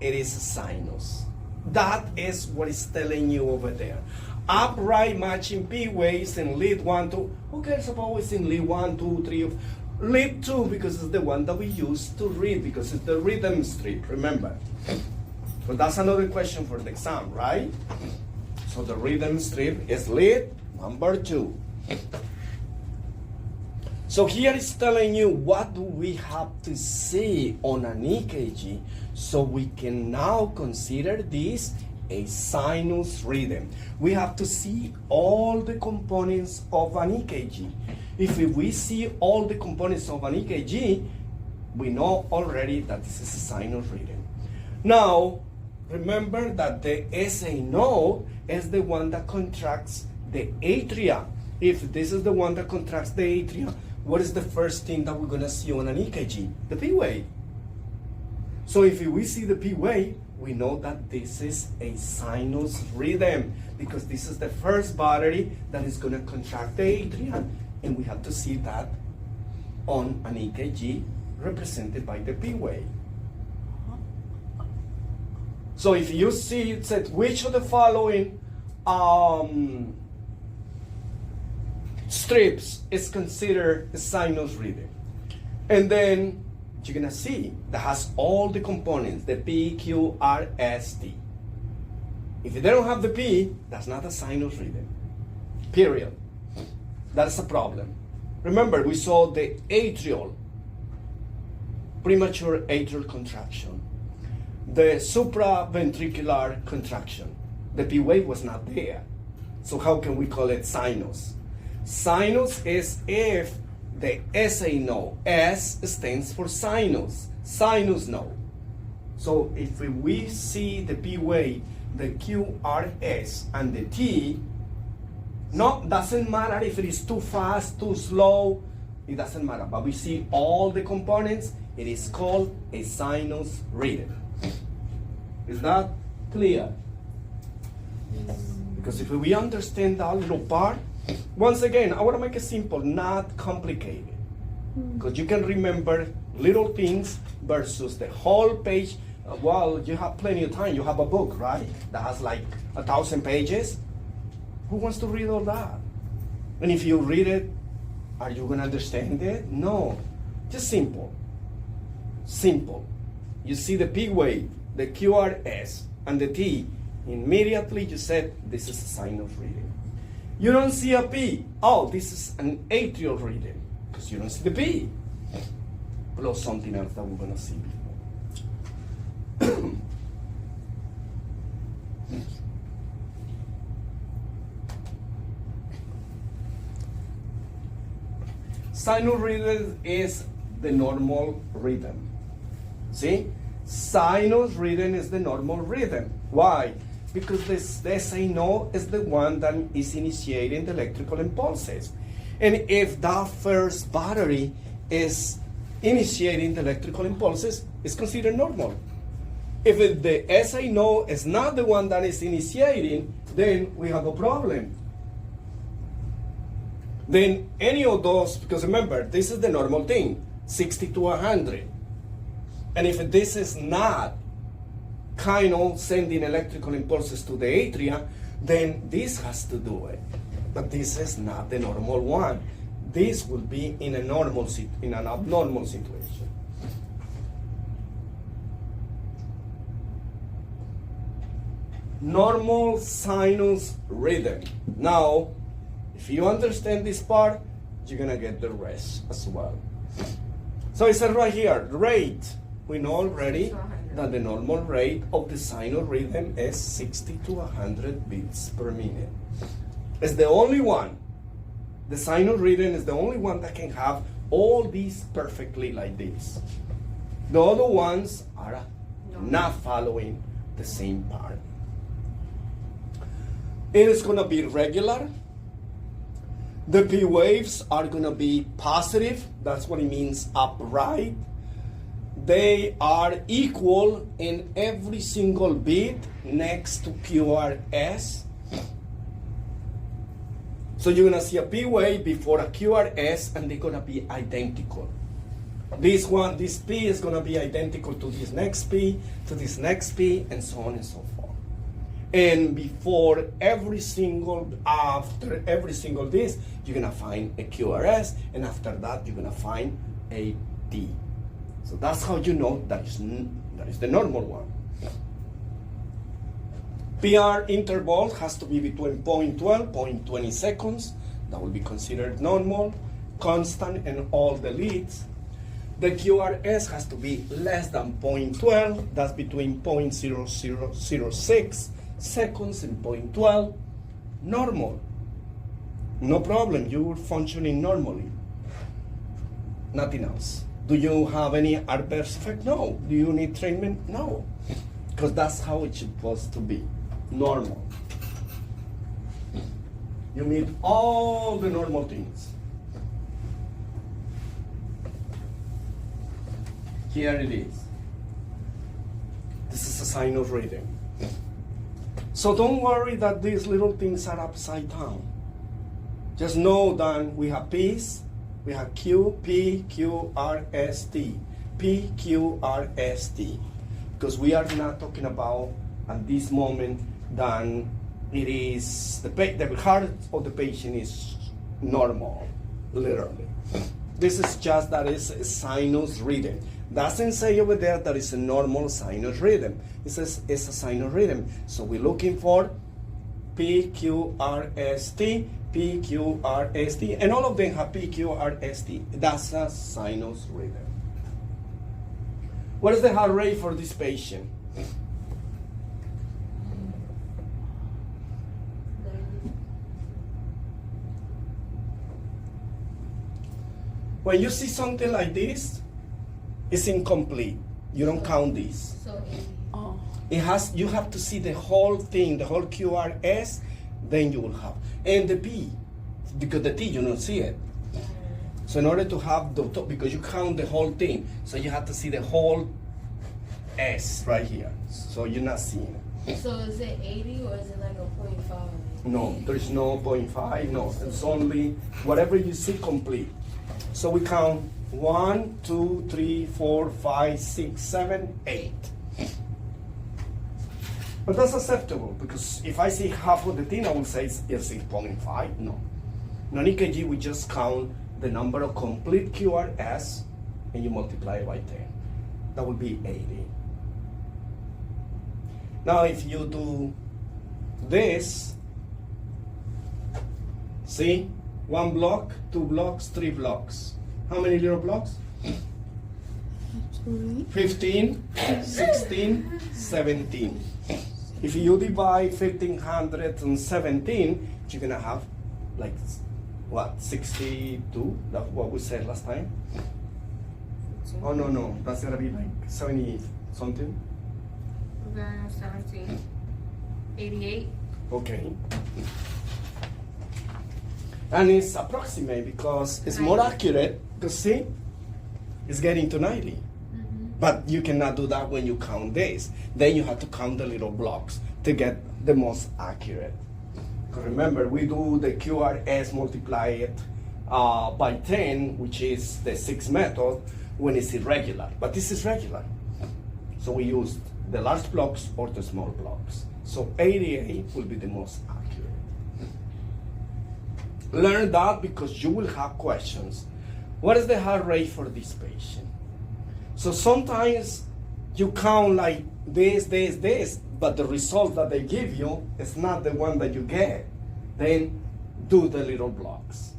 it is a sinus. That is what it's telling you over there. Upright matching P waves and lead 1, 2. Who cares about it's in lead 1, 2, 3? Lead 2 because it's the one that we use to read because it's the rhythm strip, remember. So that's another question for the exam, right? So the rhythm strip is lead number 2. So here it's telling you what do we have to see on an EKG so we can now consider this a sinus rhythm. We have to see all the components of an EKG. If we see all the components of an EKG, we know already that this is a sinus rhythm. Now, remember that the SA node is the one that contracts the atria. If this is the one that contracts the atria, what is the first thing that we're gonna see on an EKG? The P wave. So if we see the P wave, we know that this is a sinus rhythm because this is the first battery that is gonna contract the atria, and we have to see that on an EKG represented by the P wave. So if you see it said which of the following strips is considered a sinus rhythm, and then you're gonna see that has all the components, the P, Q, R, S, T. If they don't have the P, that's not a sinus rhythm, period. That's a problem. Remember, we saw the atrial, premature atrial contraction, the supraventricular contraction. The P wave was not there. So how can we call it sinus? Sinus is if the SA node, S stands for sinus, sinus node. So if we see the P wave, the QRS, and the T, no, doesn't matter if it is too fast, too slow, it doesn't matter. But we see all the components, it is called a sinus rhythm. Is that clear? Because if we understand that little part, once again, I want to make it simple, not complicated. Because you can remember little things versus the whole page. Well, you have plenty of time. You have a book, right? That has like 1,000 pages. Who wants to read all that? And if you read it, are you going to understand it? No. Just simple. Simple. You see the P wave, the QRS, and the T. Immediately you said, this is a sinus rhythm. You don't see a P. Oh, this is an atrial rhythm. Because you don't see the P. Plus something else that we're going to see before. Sinus rhythm is the normal rhythm. See? Sinus rhythm is the normal rhythm. Why? Because the SNO is the one that is initiating the electrical impulses. And if that first battery is initiating the electrical impulses, it's considered normal. If the SNO is not the one that is initiating, then we have a problem. Then any of those, because remember, this is the normal thing, 60 to 100. And if this is not kind of sending electrical impulses to the atria, then this has to do it. But this is not the normal one. This will be in an abnormal situation. Normal sinus rhythm. Now, if you understand this part, you're gonna get the rest as well. So it says right here, rate. We know already that the normal rate of the sinus rhythm is 60 to 100 beats per minute. It's the only one. The sinus rhythm is the only one that can have all these perfectly like this. The other ones are not following the same pattern. It is going to be regular. The P waves are going to be positive. That's what it means, upright. They are equal in every single beat next to QRS. So you're going to see a P wave before a QRS, and they're going to be identical. This P is going to be identical to this next P, to this next P, and so on and so forth. And before after every single this, you're going to find a QRS, and after that, you're going to find a D. So that's how you know that is the normal one. PR interval has to be between 0.12, 0.20 seconds. That will be considered normal, constant in all the leads. The QRS has to be less than 0.12. That's between 0.0006 seconds and 0.12. Normal. No problem. You're functioning normally. Nothing else. Do you have any adverse effect? No. Do you need treatment? No. Because that's how it's supposed to be. Normal. You meet all the normal things. Here it is. This is a sinus rhythm. So don't worry that these little things are upside down. Just know that we have P's, we have Q, P, Q, R, S, T. P, Q, R, S, T. Because we are not talking about at this moment that it is the heart of the patient is normal, literally. This is just that it's a sinus rhythm. Doesn't say over there that it's a normal sinus rhythm. It says it's a sinus rhythm. So we're looking for P, Q, R, S, T, P, Q, R, S, T, and all of them have P, Q, R, S, T. That's a sinus rhythm. What is the heart rate for this patient? When you see something like this, it's incomplete. You don't count this. So You have to see the whole thing, the whole QRS, then you will have. And the P, because the T, you don't see it. So in order to have the top, because you count the whole thing, so you have to see the whole S right here. So you're not seeing it. So is it 80 or is it like a 0.5? No, there's no 0.5, no. It's only whatever you see complete. So we count 1, 2, 3, 4, 5, 6, 7, 8. But that's acceptable because if I see half of the thing, I will say it's 6.5. No. In EKG, we just count the number of complete QRS and you multiply it by 10. That would be 80. Now, if you do this, see, 1 block, 2 blocks, 3 blocks. How many little blocks? 15, 16, 17. If you divide 1517, you're gonna have like what, 62? That's what we said last time. Oh no, that's gonna be like 70 something. We're gonna have 17. 88. Okay. And it's approximate because it's more accurate, because see, it's getting to 90. But you cannot do that when you count this. Then you have to count the little blocks to get the most accurate. Because remember, we do the QRS multiply it by 10, which is the 6th method, when it's irregular. But this is regular. So we used the large blocks or the small blocks. So 88 will be the most accurate. Learn that because you will have questions. What is the heart rate for this patient? So sometimes you count like this, but the result that they give you is not the one that you get. Then do the little blocks.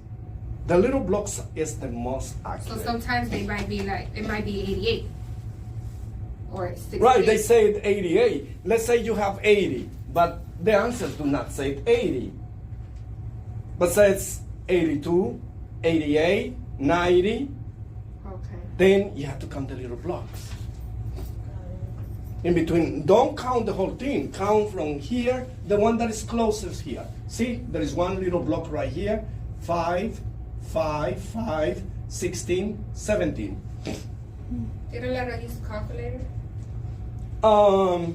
The little blocks is the most So accurate. sometimes they might be like, it might be 88. Or 68. Right, they say it 88. Let's say you have 80, but the answers do not say 80. But says 82, 88, 90. Okay. Then you have to count the little blocks. In between, don't count the whole thing. Count from here, the one that is closest here. See, there is one little block right here. 5, 5, 5, 16, 17. They don't let us use a calculator? No.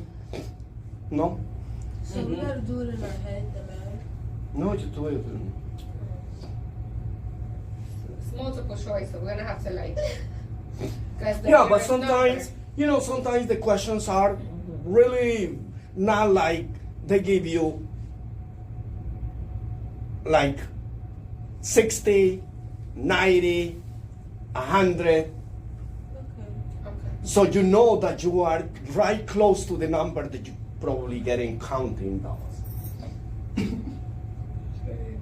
So we gotta do it in our head, the math. No, you do it. It's multiple choice, so we're gonna have to like. Yeah, but sometimes, sometimes the questions are really not like they give you like 60, 90, 100. Okay. So you know that you are right close to the number that you probably getting counting those.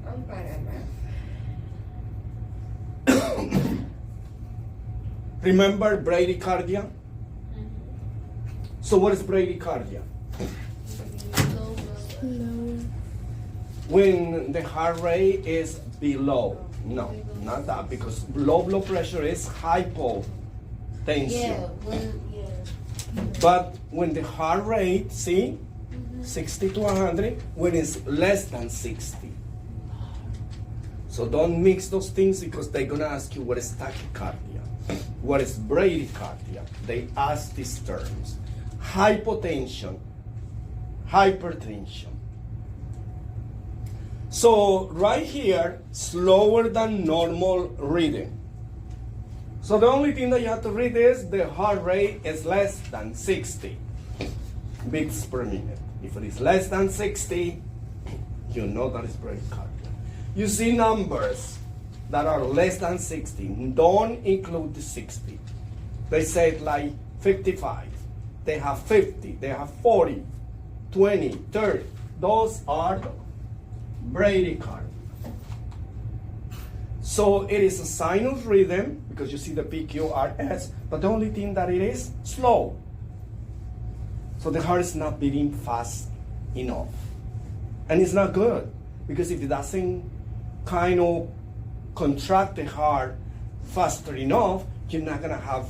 I'm bad at math. Remember bradycardia? So what is bradycardia? When the heart rate is below. No, not that, because low blood pressure is hypotension. But when the heart rate, see, 60 to 100, when it's less than 60. So don't mix those things because they're gonna ask you what is tachycardia, what is bradycardia. They ask these terms. Hypotension, hypertension. So right here, slower than normal reading. So the only thing that you have to read is the heart rate is less than 60 beats per minute. If it is less than 60, you know that it's bradycardia. You see numbers that are less than 60, don't include the 60. They say it like 55. They have 50, they have 40, 20, 30. Those are bradycardia. So it is a sinus rhythm because you see the PQRS, but the only thing that it is slow. So the heart is not beating fast enough. And it's not good because if it doesn't kind of contract the heart faster enough, you're not gonna have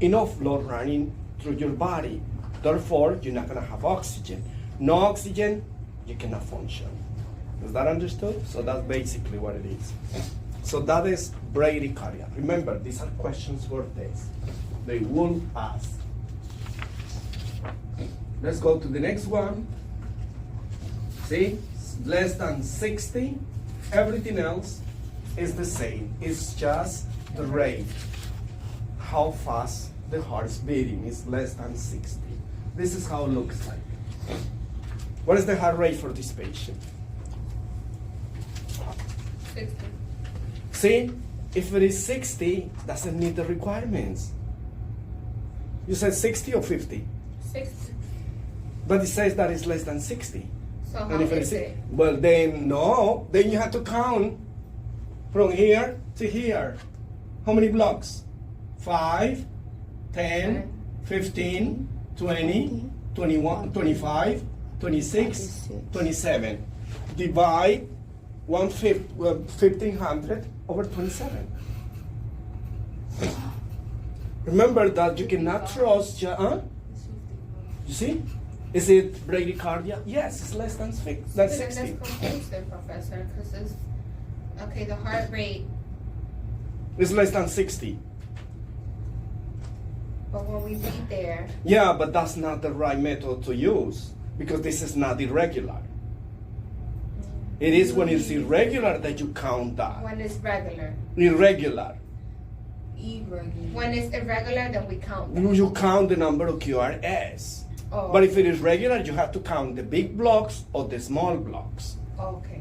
enough blood running through your body. Therefore, you're not gonna have oxygen. No oxygen, you cannot function. Is that understood? So that's basically what it is. So that is bradycardia. Remember, these are questions for this. They will ask. Let's go to the next one. See, less than 60. Everything else is the same. It's just the rate. How fast the heart is beating is less than 60. This is how it looks like. What is the heart rate for this patient? 60. See, if it is 60, doesn't meet the requirements. You said 60 or 50? 60. But it says that it's less than 60. So how And if is it's it? well, then no. Then you have to count from here to here. How many blocks? 5, 10, 15, 20, 21, 25, 26, 27. Divide 1,500 over 27. Remember that you cannot trust your, You see? Is it bradycardia? Yes, it's less than 60. That's confusing, Professor, because it's, okay, the heart rate, It's less than 60. but when we read there, Yeah, but that's not the right method to use because this is not irregular. It is when it's irregular that you count that. when it's regular. Irregular. Irregular. When it's irregular, then we count that. You count the number of QRS. Oh, But if it is regular, you have to count the big blocks or the small blocks. okay.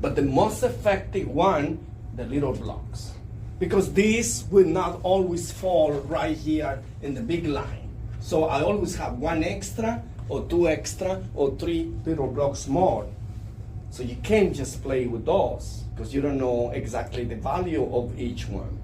But the most effective one, the little blocks. Because these will not always fall right here in the big line. So I always have one extra or two extra or three little blocks more. So you can't just play with those because you don't know exactly the value of each one.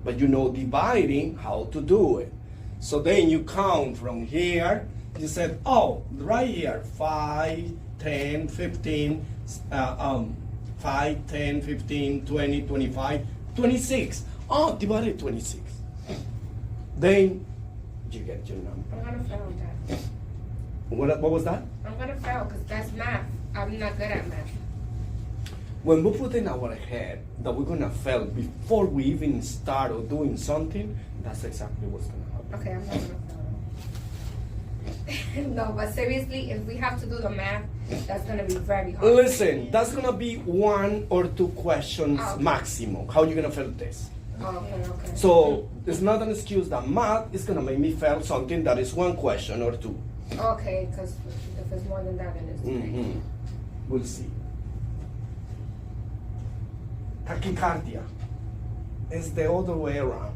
But you know dividing how to do it. So then you count from here. You said, oh, right here, 5, 10, 15, 5, 10, 15, 20, 25, 26. Oh, divided 26. Then you get your number. I'm gonna fail that. What was that? I'm gonna fail because that's math. I'm not good at math. When we put in our head that we're gonna fail before we even start or doing something, that's exactly what's gonna happen. Okay, I'm not gonna fail. No, but seriously, if we have to do the math, that's gonna be very hard. Listen, that's gonna be 1 or 2 questions Okay. maximum. How you gonna fail this? Okay. So it's not an excuse that math is gonna make me fail something that is 1 question or 2. Okay, because if it's more than that, then it's Mm-hmm. We'll see. Tachycardia is the other way around.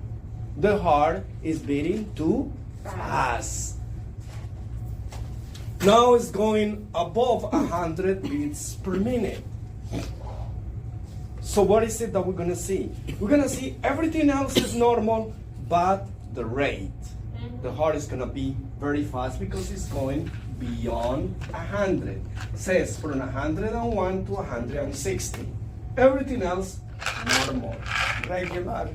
The heart is beating too fast. Now it's going above 100 beats per minute. So what is it that we're gonna see? We're gonna see everything else is normal, but the rate. The heart is gonna be very fast because it's going beyond 100. It says from 101 to 160. Everything else normal, regular.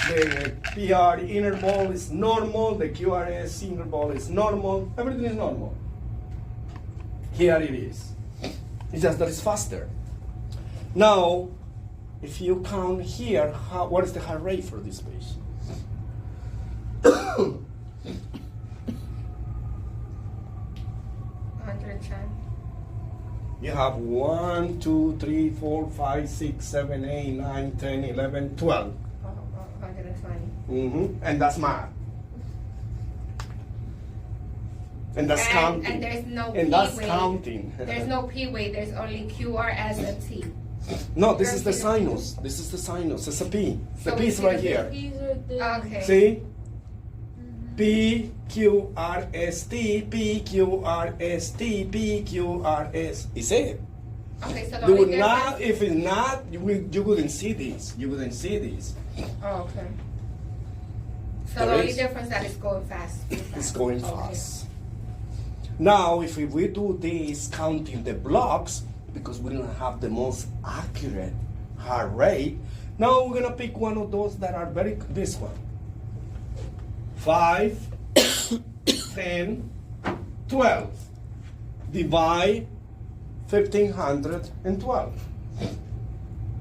The PR interval is normal. The QRS interval is normal. Everything is normal. Here it is. It's just that it's faster. Now, if you count here, what is the heart rate for this patient? 110. You have 1, 2, 3, 4, 5, 6, 7, 8, 9, 10, 11, 12. 120. And that's math. And that's counting. And there's no And P that's weight. counting. There's no P weight. There's only QRS and T. No, this is the sinus. This is the sinus. It's a P. The So P is we right see the here. These are the Okay. See? P, Q, R, S, T, P, Q, R, S, T, P, Q, R, S. Is it? Okay, so the You only would not, difference. if it's not, you wouldn't see this. You wouldn't see this. Oh, okay. So There the only is. difference that it's going fast. It's going Okay. fast. Now, if we do this counting the blocks, because we're gonna have the most accurate heart rate, now we're gonna pick one of those that are this one. 5, 10, 12. Divide 1,512.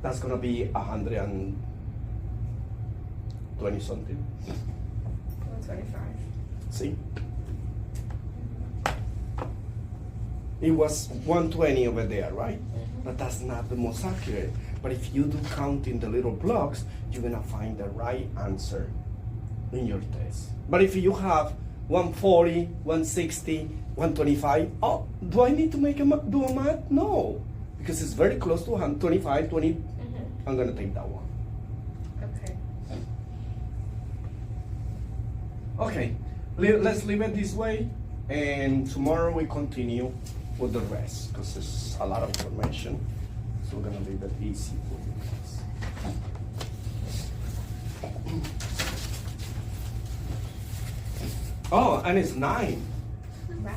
that's gonna be 120 something. 125. See? It was 120 over there, right? But that's not the most accurate. But if you do counting the little blocks, you're gonna find the right answer in your test. But if you have 140, 160, 125, oh, do I need to do a math? No, because it's very close to 125, 20. I'm gonna take that one. Okay. Okay, let's leave it this way, and tomorrow we continue with the rest, because it's a lot of information. So we're gonna leave it easy for you guys. Oh, and it's 9. Wow.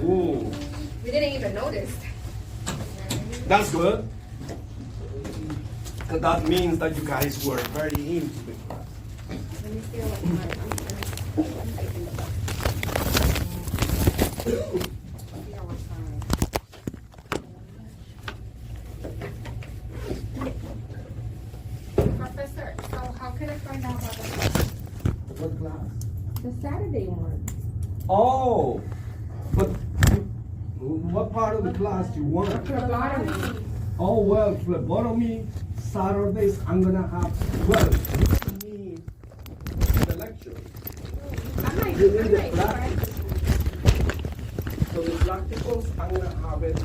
Ooh, We didn't even notice. that's good. 'Cause that means that you guys were very into the class. Let me see what time. Professor, so how can I find out about What class? the Saturday one? Oh, but what part of the class do you want? Phlebotomy. Oh, well, phlebotomy, Saturdays, I'm gonna have, well, you need the lecture. I might, You need the right? practice. So the practicals, I'm gonna have it,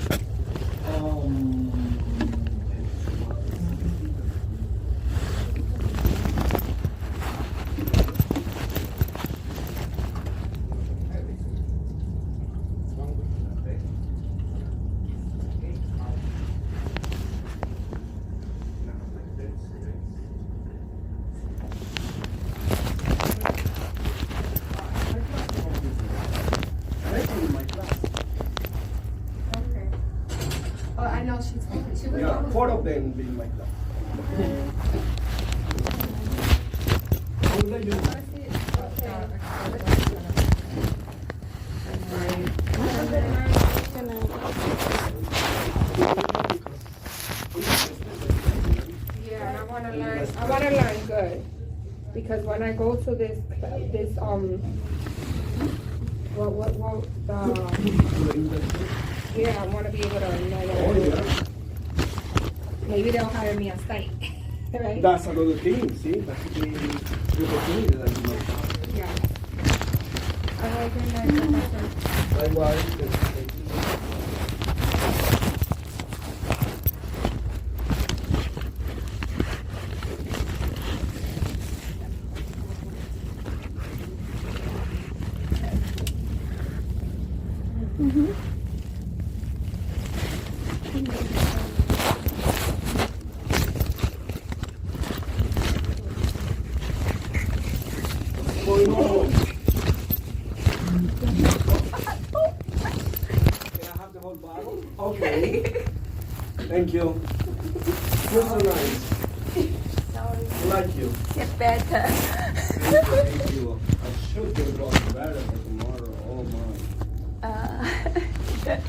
Okay. Oh, I know she told me. She was yeah, almost. 4 of them being like that. I will let you know. Yeah, I wanna learn. I wanna learn good, because when I go to this yeah, I wanna be able to know. Oh, yeah. Maybe they'll hire me on site, right? That's another thing, see, that's the opportunity that you might have. Yeah. I like your professor. Likewise. Going on. Can I have the whole bottle? Okay. Thank you. You're so nice. I like you. Get better. Thank you. I should get better for tomorrow. Oh my.